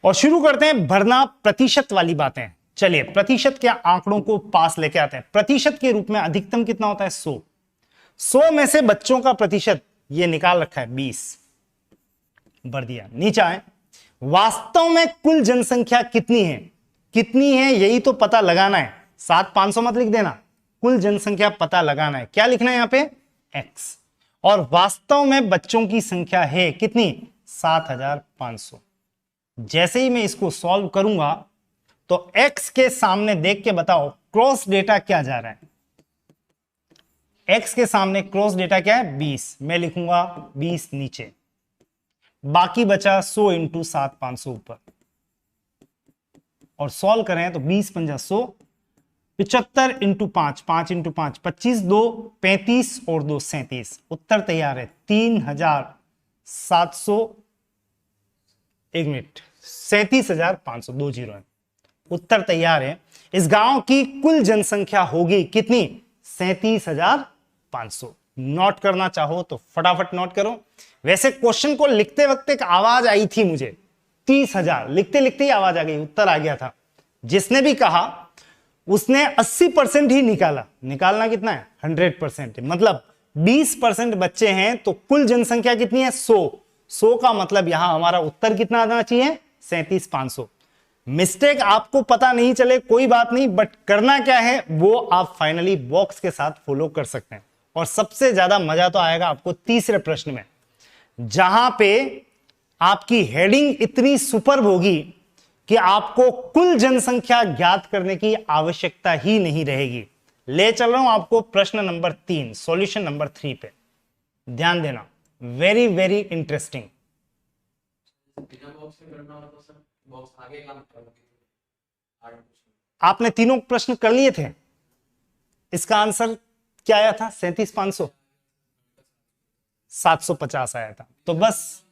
और शुरू करते हैं भरना प्रतिशत वाली बातें। चलिए प्रतिशत के आंकड़ों को पास लेके आते हैं। प्रतिशत के रूप में अधिकतम कितना होता है, 100। 100 में से बच्चों का प्रतिशत ये निकाल रखा है 20, भर दिया। नीचे आए, वास्तव में कुल जनसंख्या कितनी है, कितनी है यही तो पता लगाना है। 7500 मत लिख देना, कुल जनसंख्या पता लगाना है। क्या लिखना है यहां पे, x। और वास्तव में बच्चों की संख्या है कितनी, 7500। जैसे ही मैं इसको सॉल्व करूंगा तो x के सामने देख के बताओ क्रॉस डेटा क्या जा रहा है। x के सामने क्रॉस डेटा क्या है, 20। मैं लिखूंगा 20 नीचे, बाकी बचा 100 इंटू 7500 ऊपर। और सॉल्व करें तो 20 पंजा 100, 75 इंटू 5, 5 इंटू 5 25, 2 35 और 2 37। उत्तर तैयार है 3700, एक मिनट, 37,500, 2 जीरो है। उत्तर तैयार है। इस गांव की कुल जनसंख्या होगी कितनी, 37,500। नोट करना चाहो तो फटाफट नोट करो। वैसे क्वेश्चन को लिखते वक्त एक आवाज आई थी मुझे, 30,000, लिखते लिखते ही आवाज आ गई, उत्तर आ गया था। जिसने भी कहा उसने 80% ही निकाला। निकालना कितना है, 100%। मतलब 20% बच्चे हैं तो कुल जनसंख्या कितनी है, 100। 100 का मतलब यहां हमारा उत्तर कितना आना चाहिए, 37,500। मिस्टेक आपको पता नहीं चले कोई बात नहीं, बट करना क्या है वो आप फाइनली बॉक्स के साथ फॉलो कर सकते हैं। और सबसे ज्यादा मजा तो आएगा आपको तीसरे प्रश्न में, जहां पे आपकी हेडिंग इतनी सुपर्ब होगी कि आपको कुल जनसंख्या ज्ञात करने की आवश्यकता ही नहीं रहेगी। ले चल रहा हूं आपको प्रश्न नंबर 3, सॉल्यूशन नंबर 3 पे। ध्यान देना, वेरी वेरी इंटरेस्टिंग। आपने तीनों प्रश्न कर लिए थे, इसका आंसर क्या आया था, 37,500, 750 आया था। तो बस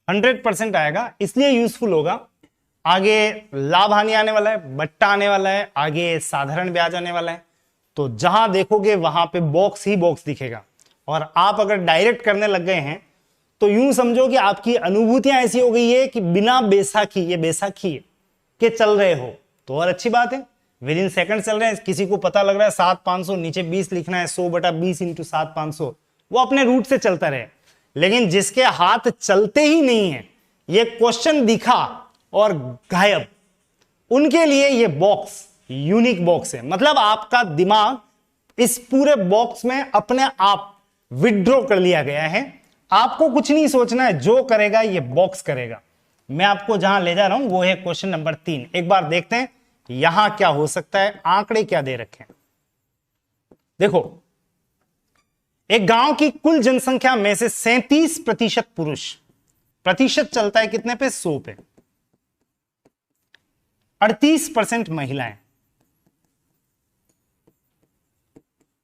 100% आएगा, इसलिए यूजफुल होगा। आगे लाभ हानि आने वाला है, बट्टा आने वाला है, आगे साधारण ब्याज आने वाला है। तो जहां देखोगे वहां पे बॉक्स ही बॉक्स दिखेगा। और आप अगर डायरेक्ट करने लग गए हैं तो यूं समझो कि आपकी अनुभूतियां ऐसी हो गई है कि बिना बैसाखी, ये बैसाखी के चल रहे हो, तो और अच्छी बात है, विद इन सेकंड चल रहे हैं। किसी को पता लग रहा है 7,500, नीचे 20 लिखना है, 100/20 इंटू 7,500, वो अपने रूट से चलता रहे। लेकिन जिसके हाथ चलते ही नहीं है, ये क्वेश्चन दिखा और गायब, उनके लिए ये बॉक्स यूनिक बॉक्स है। मतलब आपका दिमाग इस पूरे बॉक्स में अपने आप विड्रॉ कर लिया गया है। आपको कुछ नहीं सोचना है, जो करेगा ये बॉक्स करेगा। मैं आपको जहां ले जा रहा हूं वो है क्वेश्चन नंबर 3। एक बार देखते हैं यहां क्या हो सकता है, आंकड़े क्या दे रखे हैं। देखो, एक गांव की कुल जनसंख्या में से 37% पुरुष, प्रतिशत चलता है कितने पे, 100 पे। 38% महिलाएं।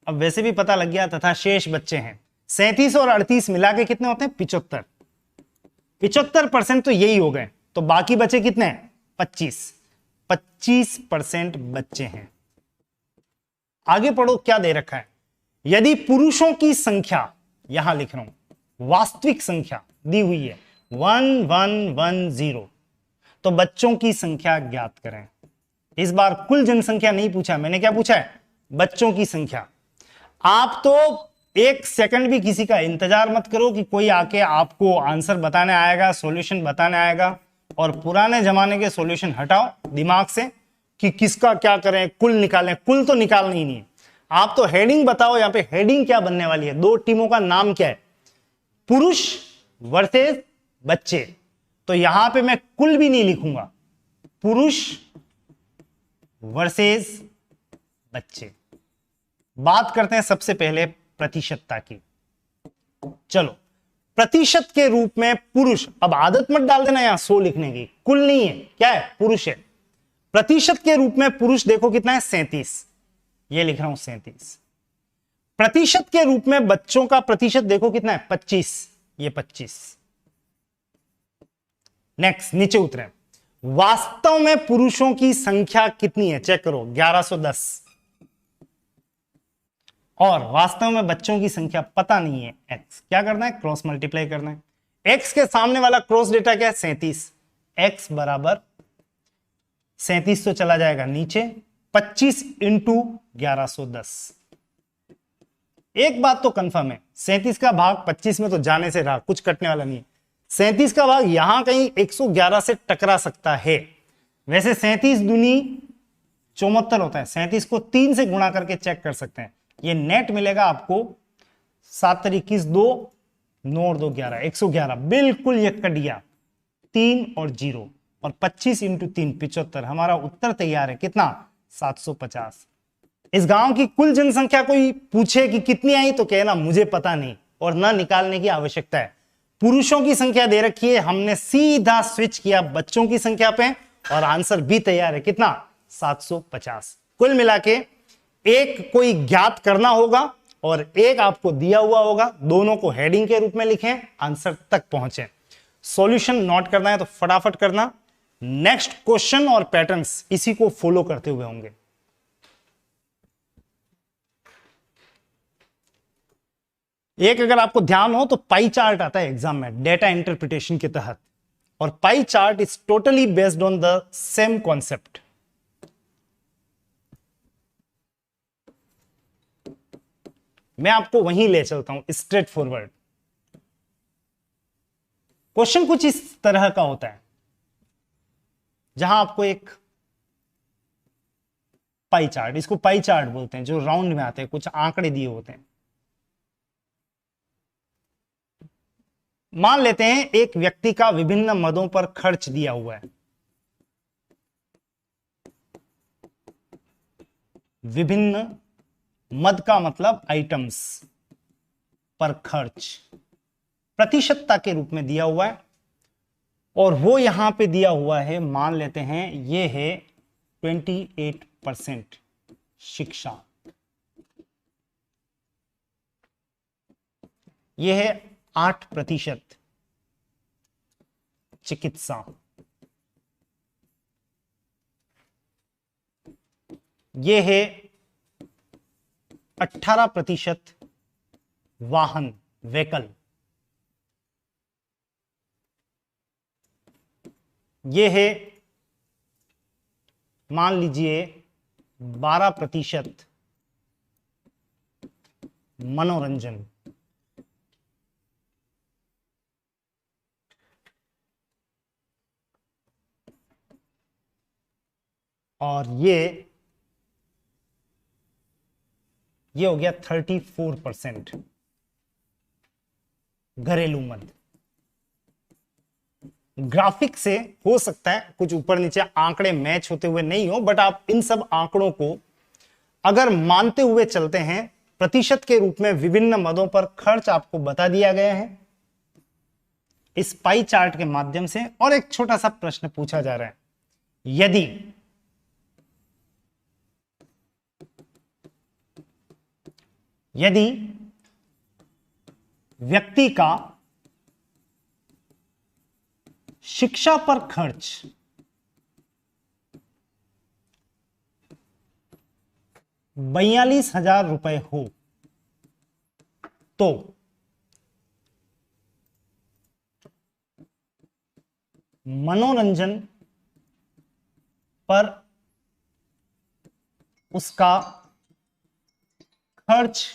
अब वैसे भी पता लग गया, तथा शेष बच्चे हैं। 37 और 38 मिला के कितने होते हैं, 75। 75% तो यही हो गए, तो बाकी बचे कितने हैं, 25% बच्चे हैं। आगे पढ़ो क्या दे रखा है। यदि पुरुषों की संख्या, यहां लिख रहा हूं वास्तविक संख्या दी हुई है 1110, तो बच्चों की संख्या ज्ञात करें। इस बार कुल जनसंख्या नहीं पूछा, मैंने क्या पूछा है, बच्चों की संख्या। आप तो एक सेकंड भी किसी का इंतजार मत करो कि कोई आके आपको आंसर बताने आएगा, सॉल्यूशन बताने आएगा। और पुराने जमाने के सॉल्यूशन हटाओ दिमाग से कि किसका क्या करें, कुल निकालें। कुल तो निकालना ही नहीं है, आप तो हेडिंग बताओ, यहां पे हेडिंग क्या बनने वाली है, दो टीमों का नाम क्या है, पुरुष वर्सेस बच्चे। तो यहां पे मैं कुल भी नहीं लिखूंगा, पुरुष वर्सेस बच्चे। बात करते हैं सबसे पहले प्रतिशतता की। चलो, प्रतिशत के रूप में पुरुष, अब आदत मत डाल देना यहां 100 लिखने की, कुल नहीं है, क्या है, पुरुष है। प्रतिशत के रूप में पुरुष देखो कितना है, 37, ये लिख रहा हूं 37। प्रतिशत के रूप में बच्चों का प्रतिशत देखो कितना है, 25, ये 25। नेक्स्ट, नीचे उतरे, वास्तव में पुरुषों की संख्या कितनी है, चेक करो, 1110। और वास्तव में बच्चों की संख्या पता नहीं है, x। क्या करना है, क्रॉस मल्टीप्लाई करना है। x के सामने वाला क्रॉस डेटा क्या है, 37। x बराबर 37 तो चला जाएगा नीचे, 25 इंटू 1110। एक बात तो कंफर्म है, 37 का भाग 25 में तो जाने से रहा, कुछ कटने वाला नहीं है। 37 का भाग यहां कहीं 111 से टकरा सकता है। वैसे 37 दूनी 74 होता है, 37 को 3 से गुणा करके चेक कर सकते हैं। ये नेट मिलेगा आपको 7 तारीख 21 2 9 और 2 11, 111, बिल्कुल ये कट गया, 3 और 0, और 25 इंटू 3 75। हमारा उत्तर तैयार है, कितना, 750। इस गांव की कुल जनसंख्या कोई पूछे कि कितनी आई तो कहना मुझे पता नहीं, और ना निकालने की आवश्यकता है। पुरुषों की संख्या दे रखी है, हमने सीधा स्विच किया बच्चों की संख्या पे, और आंसर भी तैयार है, कितना, 750। कुल मिला के एक कोई ज्ञात करना होगा और एक आपको दिया हुआ होगा, दोनों को हेडिंग के रूप में लिखें, आंसर तक पहुंचे। सॉल्यूशन नोट करना है तो फटाफट करना। नेक्स्ट क्वेश्चन और पैटर्न्स इसी को फॉलो करते हुए होंगे। एक अगर आपको ध्यान हो तो पाई चार्ट आता है एग्जाम में डेटा इंटरप्रिटेशन के तहत, और pie chart is totally based on the same concept. मैं आपको वहीं ले चलता हूं, स्ट्रेट फॉरवर्ड। क्वेश्चन कुछ इस तरह का होता है, जहां आपको एक पाई चार्ट, इसको पाई चार्ट बोलते हैं, जो राउंड में आते हैं, कुछ आंकड़े दिए होते हैं। मान लेते हैं एक व्यक्ति का विभिन्न मदों पर खर्च दिया हुआ है, विभिन्न मद का मतलब आइटम्स पर खर्च प्रतिशतता के रूप में दिया हुआ है, और वो यहां पे दिया हुआ है, मान लेते हैं ये है 28% शिक्षा, ये है 8% चिकित्सा, ये है 18% वाहन व्हीकल, ये है मान लीजिए 12% मनोरंजन, और ये हो गया 34% घरेलू मद। ग्राफिक से हो सकता है कुछ ऊपर नीचे आंकड़े मैच होते हुए नहीं हो, बट आप इन सब आंकड़ों को अगर मानते हुए चलते हैं, प्रतिशत के रूप में विभिन्न मदों पर खर्च आपको बता दिया गया है इस पाई चार्ट के माध्यम से। और एक छोटा सा प्रश्न पूछा जा रहा है, यदि व्यक्ति का शिक्षा पर खर्च 42,000 रुपए हो, तो मनोरंजन पर उसका खर्च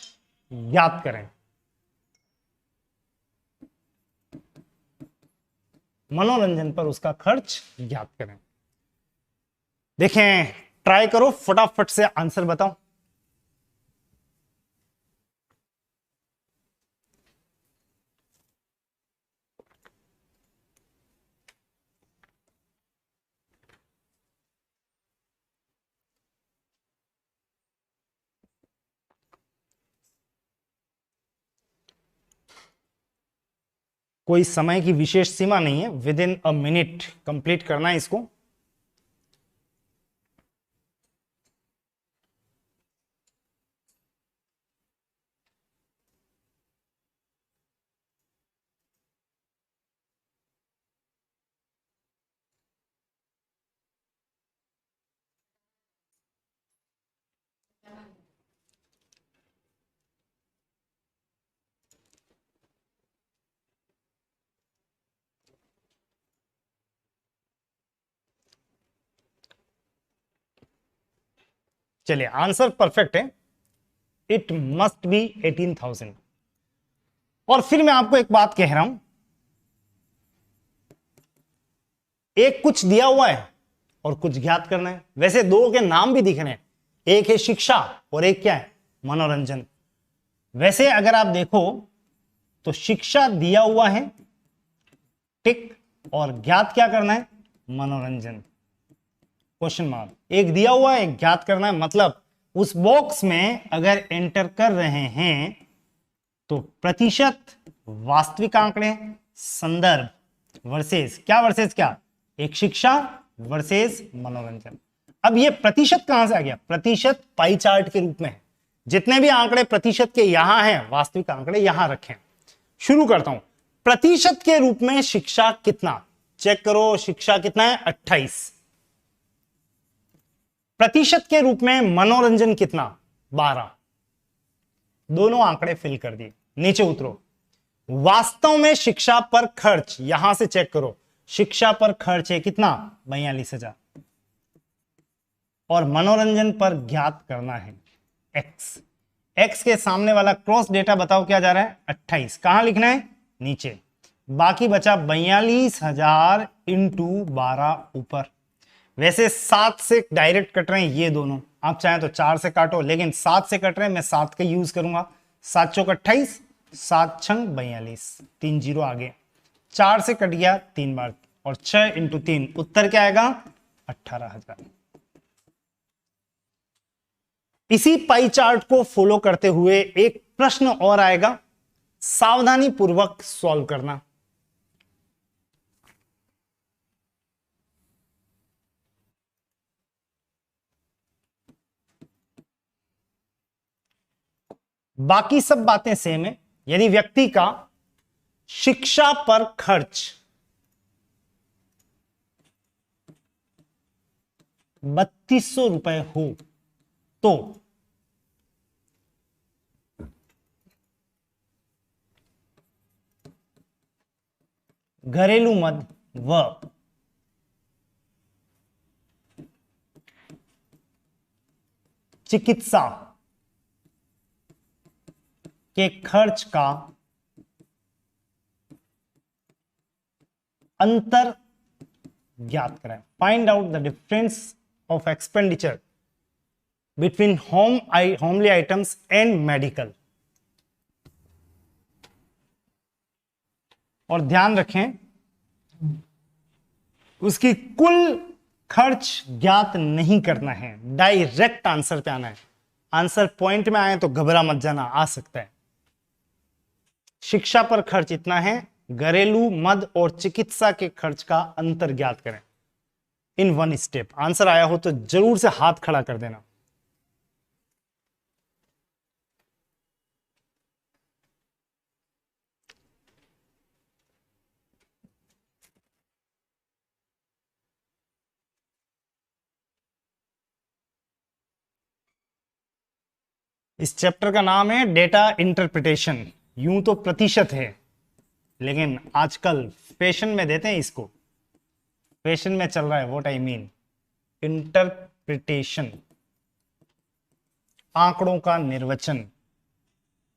याद करें। मनोरंजन पर उसका खर्च याद करें। देखें, ट्राई करो, फटाफट से आंसर बताओ। कोई समय की विशेष सीमा नहीं है, with in a minute complete करना है इसको। चलिए, आंसर परफेक्ट है, इट मस्ट बी 18,000। और फिर मैं आपको एक बात कह रहा हूं, एक कुछ दिया हुआ है और कुछ ज्ञात करना है। वैसे दो के नाम भी दिख रहे हैं, एक है शिक्षा और एक क्या है, मनोरंजन। वैसे अगर आप देखो तो शिक्षा दिया हुआ है, टिक, और ज्ञात क्या करना है, मनोरंजन, क्वेश्चन मार्क। एक दिया हुआ है, एक ज्ञात करना है, मतलब उस बॉक्स में अगर एंटर कर रहे हैं तो प्रतिशत, वास्तविक आंकड़े, संदर्भ वर्सेस क्या, वर्सेस क्या, एक शिक्षा वर्सेस मनोरंजन। अब ये प्रतिशत कहां से आ गया, प्रतिशत पाई चार्ट के रूप में है। जितने भी आंकड़े प्रतिशत के यहां हैं, वास्तविक आंकड़े यहां रखें। शुरू करता हूं, प्रतिशत के रूप में शिक्षा कितना, चेक करो, शिक्षा कितना है, 28। प्रतिशत के रूप में मनोरंजन कितना, 12। दोनों आंकड़े फिल कर दिए, नीचे उतरो। वास्तव में शिक्षा पर खर्च, यहां से चेक करो, शिक्षा पर खर्च है कितना, 42,000। और मनोरंजन पर ज्ञात करना है एक्स। एक्स के सामने वाला क्रॉस डेटा बताओ क्या जा रहा है, 28। कहां लिखना है, नीचे। बाकी बचा 42,000 इंटू 12 ऊपर। वैसे 7 से डायरेक्ट कट रहे हैं ये दोनों, आप चाहें तो 4 से काटो, लेकिन 7 से कट रहे हैं, मैं 7 का यूज करूंगा। 7 चौक 28, 7 छंग 42, 3 जीरो आगे। 4 से कट गया 3 बार, और 6 इंटू 3, उत्तर क्या आएगा, 18,000। इसी पाई चार्ट को फॉलो करते हुए एक प्रश्न और आएगा, सावधानी पूर्वक सॉल्व करना। बाकी सब बातें सेम है। यदि व्यक्ति का शिक्षा पर खर्च 3200 रुपए हो तो घरेलू मद व चिकित्सा के खर्च का अंतर ज्ञात करें। Find out the difference of expenditure between homely items and medical. और ध्यान रखें, उसकी कुल खर्च ज्ञात नहीं करना है, डायरेक्ट आंसर पे आना है। आंसर पॉइंट में आए तो घबरा मत जाना, आ सकता है। शिक्षा पर खर्च इतना है, घरेलू मद और चिकित्सा के खर्च का अंतर ज्ञात करें इन वन स्टेप। आंसर आया हो तो जरूर से हाथ खड़ा कर देना। इस चैप्टर का नाम है डेटा इंटरप्रिटेशन। यूं तो प्रतिशत है, लेकिन आजकल फैशन में देते हैं इसको, फैशन में चल रहा है, व्हाट आई मीन, इंटरप्रिटेशन, आंकड़ों का निर्वचन।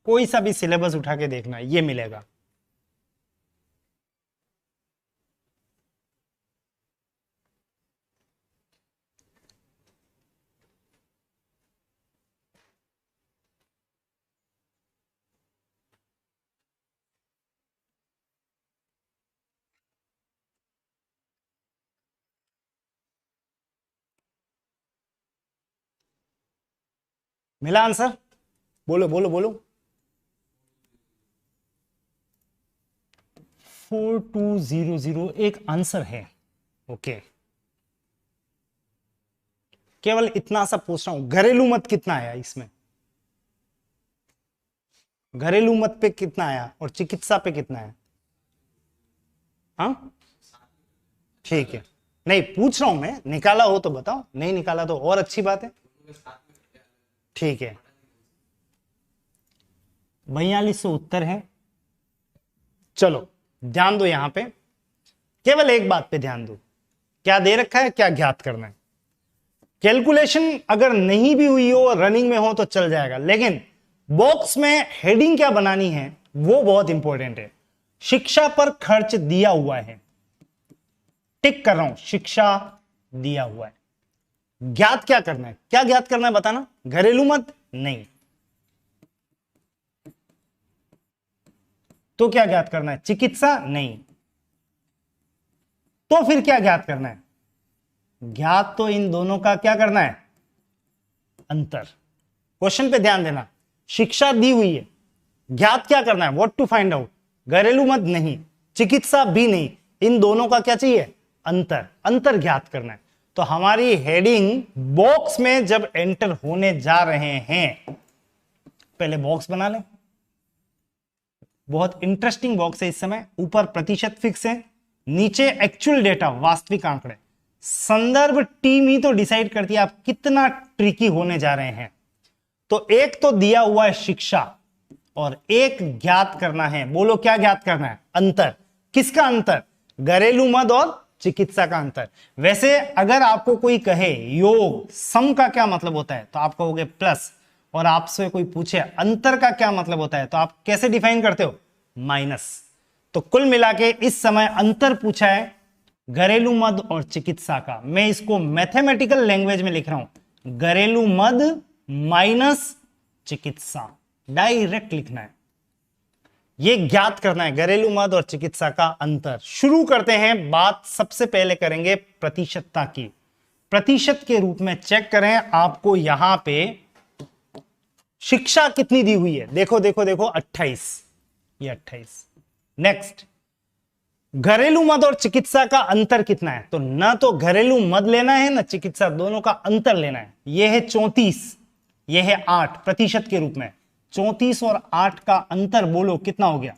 कोई सा भी सिलेबस उठा के देखना, ये मिलेगा। मिला आंसर, बोलो बोलो बोलो। 4200 एक आंसर है। ओके, केवल इतना सा पूछ रहा हूं, घरेलू मत कितना आया इसमें, घरेलू मत पे कितना आया और चिकित्सा पे कितना है? हाँ ठीक है, नहीं पूछ रहा हूं मैं, निकाला हो तो बताओ, नहीं निकाला तो और अच्छी बात है। ठीक है, 4200 उत्तर है। चलो ध्यान दो, यहां पे केवल एक बात पे ध्यान दो, क्या दे रखा है, क्या ज्ञात करना है। कैलकुलेशन अगर नहीं भी हुई हो, रनिंग में हो तो चल जाएगा, लेकिन बॉक्स में हेडिंग क्या बनानी है वो बहुत इंपॉर्टेंट है। शिक्षा पर खर्च दिया हुआ है, टिक कर रहा हूं, शिक्षा दिया हुआ है। ज्ञात क्या करना है, क्या ज्ञात करना है बताना, घरेलू मद नहीं, तो क्या ज्ञात करना है, चिकित्सा नहीं, तो फिर क्या ज्ञात करना है, ज्ञात तो इन दोनों का क्या करना है, अंतर। क्वेश्चन पे ध्यान देना, शिक्षा दी हुई है, ज्ञात क्या करना है, व्हाट टू फाइंड आउट, घरेलू मद नहीं, चिकित्सा भी नहीं, इन दोनों का क्या चाहिए, अंतर, अंतर ज्ञात करना है। तो हमारी हेडिंग बॉक्स में जब एंटर होने जा रहे हैं, पहले बॉक्स बना लें, बहुत इंटरेस्टिंग बॉक्स है इस समय, ऊपर प्रतिशत फिक्स है, नीचे एक्चुअल डेटा वास्तविक आंकड़े, संदर्भ टीम ही तो डिसाइड करती है आप कितना ट्रिकी होने जा रहे हैं। तो एक तो दिया हुआ है शिक्षा और एक ज्ञात करना है, बोलो क्या ज्ञात करना है, अंतर। किसका अंतर, घरेलू मद और चिकित्सा का अंतर। वैसे अगर आपको कोई कहे योग सम का क्या मतलब होता है तो आप कहोगे प्लस, और आपसे कोई पूछे अंतर का क्या मतलब होता है तो आप कैसे डिफाइन करते हो, माइनस। तो कुल मिला के इस समय अंतर पूछा है घरेलू मद और चिकित्सा का। मैं इसको मैथमेटिकल लैंग्वेज में लिख रहा हूं, घरेलू मद माइनस चिकित्सा, डायरेक्ट लिखना है, यह ज्ञात करना है घरेलू मद और चिकित्सा का अंतर। शुरू करते हैं, बात सबसे पहले करेंगे प्रतिशतता की। प्रतिशत के रूप में चेक करें, आपको यहां पे शिक्षा कितनी दी हुई है, देखो देखो देखो 28, ये 28। नेक्स्ट, घरेलू मद और चिकित्सा का अंतर कितना है, तो ना तो घरेलू मद लेना है ना चिकित्सा, दोनों का अंतर लेना है। यह है 34, यह है 8 प्रतिशत के रूप में, 34 और 8 का अंतर बोलो कितना हो गया,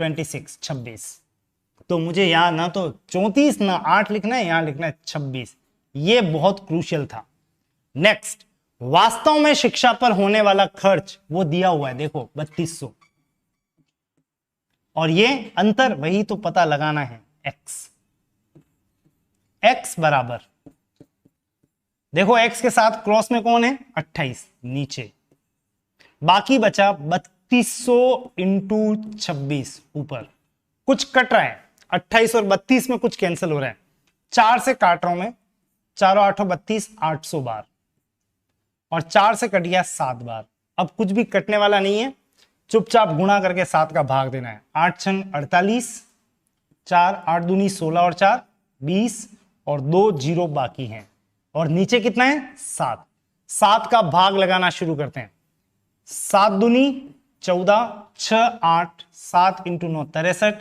26, 26। तो मुझे यहां ना तो 34 ना 8 लिखना है, यहां लिखना है 26। यह बहुत क्रूशियल था। नेक्स्ट, वास्तव में शिक्षा पर होने वाला खर्च वो दिया हुआ है, देखो 3200, और ये अंतर वही तो पता लगाना है, x। x बराबर, देखो x के साथ क्रॉस में कौन है, 28 नीचे, बाकी बचा 3200 इंटू 26 ऊपर। कुछ कट रहा है, 28 और 32 में कुछ कैंसिल हो रहा है, 4 से काट रहा हूं मैं, 4 8 32, 800 बार, और 4 से कट गया 7 बार। अब कुछ भी कटने वाला नहीं है, चुपचाप गुणा करके 7 का भाग देना है। 8 छंग 48, 4 8 दूनी 16 और 4 20, और 2 जीरो बाकी हैं, और नीचे कितना है 7। 7 का भाग लगाना शुरू करते हैं, 7 दूनी 14, 6 8, 7 into 9 63,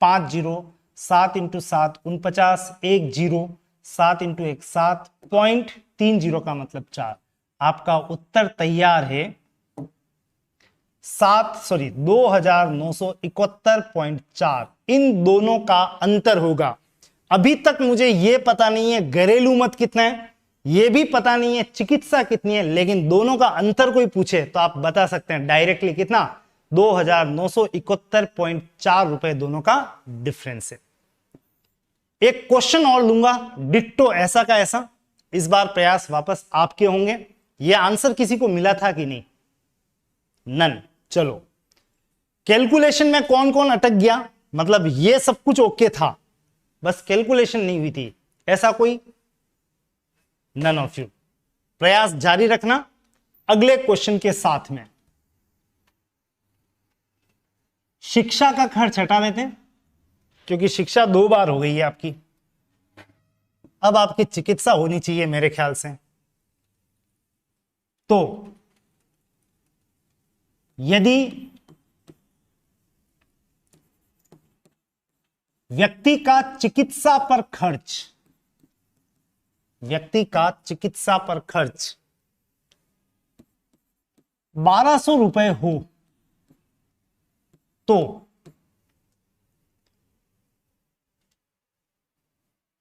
5 zero, 7 into 7 49, 1 zero, 7 into 1 7, point 3 zero का मतलब 4। आपका उत्तर तैयार है 2971.4। इन दोनों का अंतर होगा। अभी तक मुझे यह पता नहीं है घरेलू मद कितना है, यह भी पता नहीं है चिकित्सा कितनी है, लेकिन दोनों का अंतर कोई पूछे तो आप बता सकते हैं डायरेक्टली कितना, 2971.4 रुपए दोनों का डिफरेंस है। एक क्वेश्चन और लूंगा डिट्टो ऐसा का ऐसा, इस बार प्रयास वापस आपके होंगे। यह आंसर किसी को मिला था कि नहीं, नन। चलो, कैलकुलेशन में कौन कौन अटक गया, मतलब यह सब कुछ ओके था, बस कैलकुलेशन नहीं हुई थी, ऐसा कोई, नन ऑफ यू। प्रयास जारी रखना अगले क्वेश्चन के साथ में। शिक्षा का खर्च हटा देते हैं क्योंकि शिक्षा 2 बार हो गई है आपकी, अब आपकी चिकित्सा होनी चाहिए मेरे ख्याल से। तो यदि व्यक्ति का चिकित्सा पर खर्च, व्यक्ति का चिकित्सा पर खर्च 1200 रुपए हो तो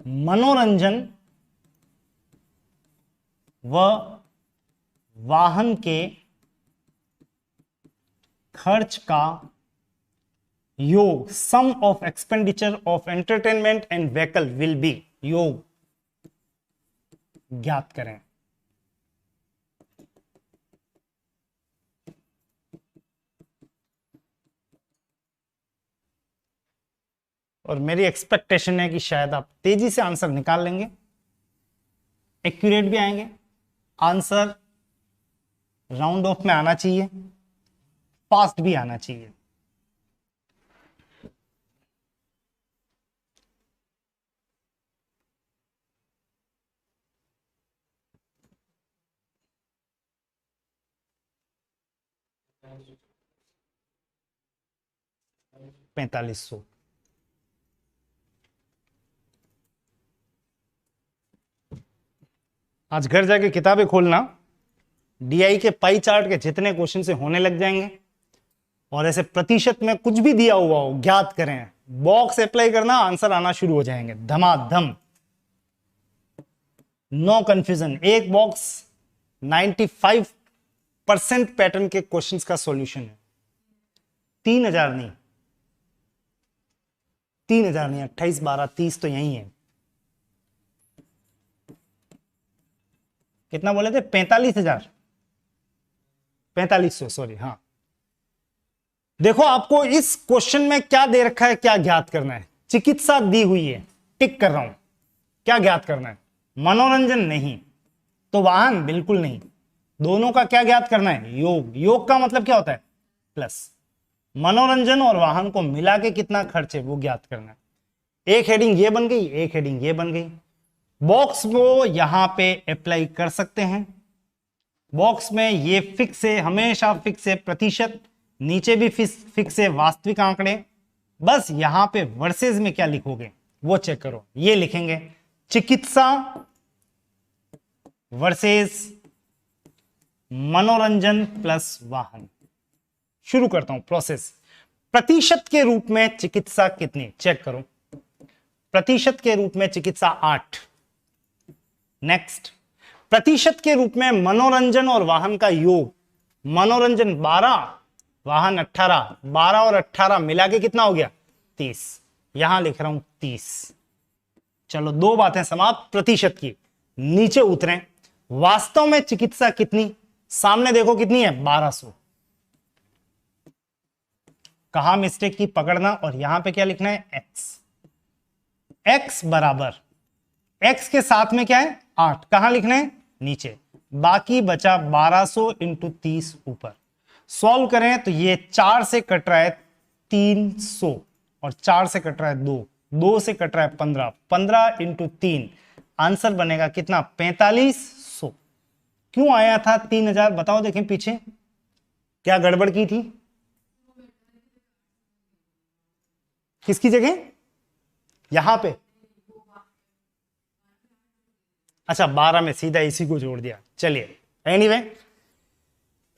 मनोरंजन व वाहन के खर्च का योग, sum of expenditure of entertainment and vehicle will be, योग ज्ञात करें। और मेरी एक्सपेक्टेशन है कि शायद आप तेजी से आंसर निकाल लेंगे, एक्यूरेट भी आएंगे। आंसर राउंड ऑफ में आना चाहिए, फास्ट भी आना चाहिए। $4500। आज घर जाके किताबें खोलना, डीआई के पाई चार्ट के जितने क्वेश्चन से होने लग जाएंगे, और ऐसे प्रतिशत में कुछ भी दिया हुआ हो ज्ञात करें, बॉक्स अप्लाई करना, आंसर आना शुरू हो जाएंगे धमाधम, नो कंफ्यूजन। एक बॉक्स 95% पैटर्न के क्वेश्चंस का सॉल्यूशन है। 3000 नहीं, 3000 नहीं, 28, 12, 30 तो यही है। कितना बोले थे? 45,000, 4500, सॉरी। हाँ, देखो आपको इस क्वेश्चन में क्या दे रखा है, क्या ज्ञात करना है। चिकित्सा दी हुई है, टिक कर रहा हूं। क्या ज्ञात करना है? मनोरंजन नहीं, तो वाहन बिल्कुल नहीं। दोनों का क्या ज्ञात करना है? योग। योग का मतलब क्या होता है? प्लस। मनोरंजन और वाहन को मिला के कितना खर्च है वो ज्ञात करना है। एक हेडिंग ये बन गई, एक हेडिंग ये बन गई। बॉक्स को यहां पे अप्लाई कर सकते हैं। बॉक्स में ये फिक्स है, हमेशा फिक्स है प्रतिशत, नीचे भी फिक्स है वास्तविक आंकड़े। बस यहां पे वर्सेस में क्या लिखोगे वो चेक करो। ये लिखेंगे चिकित्सा वर्सेस मनोरंजन प्लस वाहन। शुरू करता हूं प्रोसेस। प्रतिशत के रूप में चिकित्सा कितनी, चेक करो। प्रतिशत के रूप में चिकित्सा 8। नेक्स्ट, प्रतिशत के रूप में मनोरंजन और वाहन का योग। मनोरंजन 12, वाहन 18, 12 और 18 मिला के कितना हो गया? 30। यहां लिख रहा हूं 30। चलो, दो बातें समाप्त प्रतिशत की। नीचे उतरें, वास्तव में चिकित्सा कितनी, सामने देखो कितनी है? 1200। कहा मिस्टेक की पकड़ना, और यहां पे क्या लिखना है? एक्स। एक्स बराबर, एक्स के साथ में क्या है? 8। कहां लिखना है? नीचे। बाकी बचा 1200 इंटू 30 ऊपर। सॉल्व करें तो ये 4 से कट रहा है 300, और 4 से कट रहा है 2, 2 से कट रहा है 15, 15 इंटू 3, आंसर बनेगा कितना? 4500। क्यों आया था 3000? बताओ, देखें पीछे क्या गड़बड़ की थी। किसकी जगह? यहां पे। अच्छा, 12 में सीधा इसी को जोड़ दिया। चलिए, एनीवे,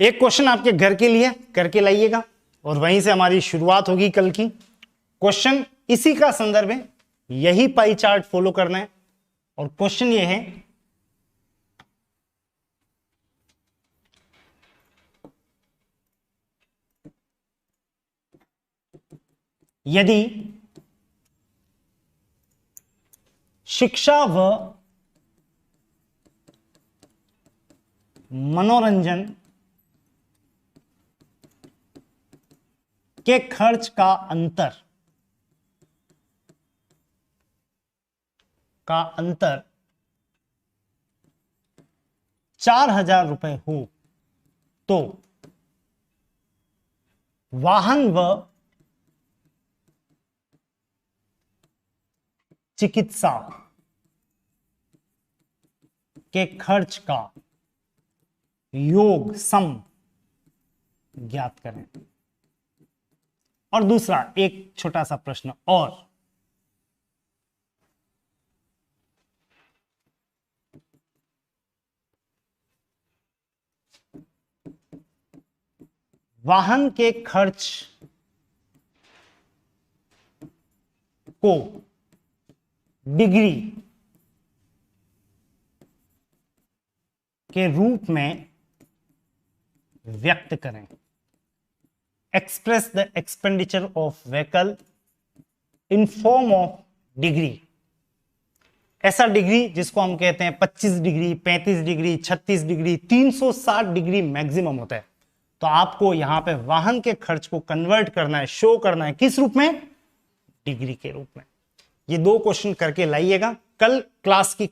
एक क्वेश्चन आपके घर के लिए करके लाइएगा, और वहीं से हमारी शुरुआत होगी कल की। क्वेश्चन इसी का संदर्भ है, यही पाई चार्ट फॉलो करना है। और क्वेश्चन ये है, यदि शिक्षा व मनोरंजन के खर्च का अंतर 4000 रुपए हो तो वाहन व चिकित्सा के खर्च का योग सम ज्ञात करें। और दूसरा एक छोटा सा प्रश्न और, वाहन के खर्च को डिग्री के रूप में व्यक्त करें। Express the expenditure of vehicle in form of degree. ऐसा डिग्री जिसको हम कहते हैं 25 degree, 35 degree, 36 degree, 360 degree maximum होता है। तो आपको यहां पे वाहन के खर्च को कन्वर्ट करना है, शो करना है किस रूप में? डिग्री के रूप में। ये 2 क्वेश्चन करके लाइएगा। कल क्लास की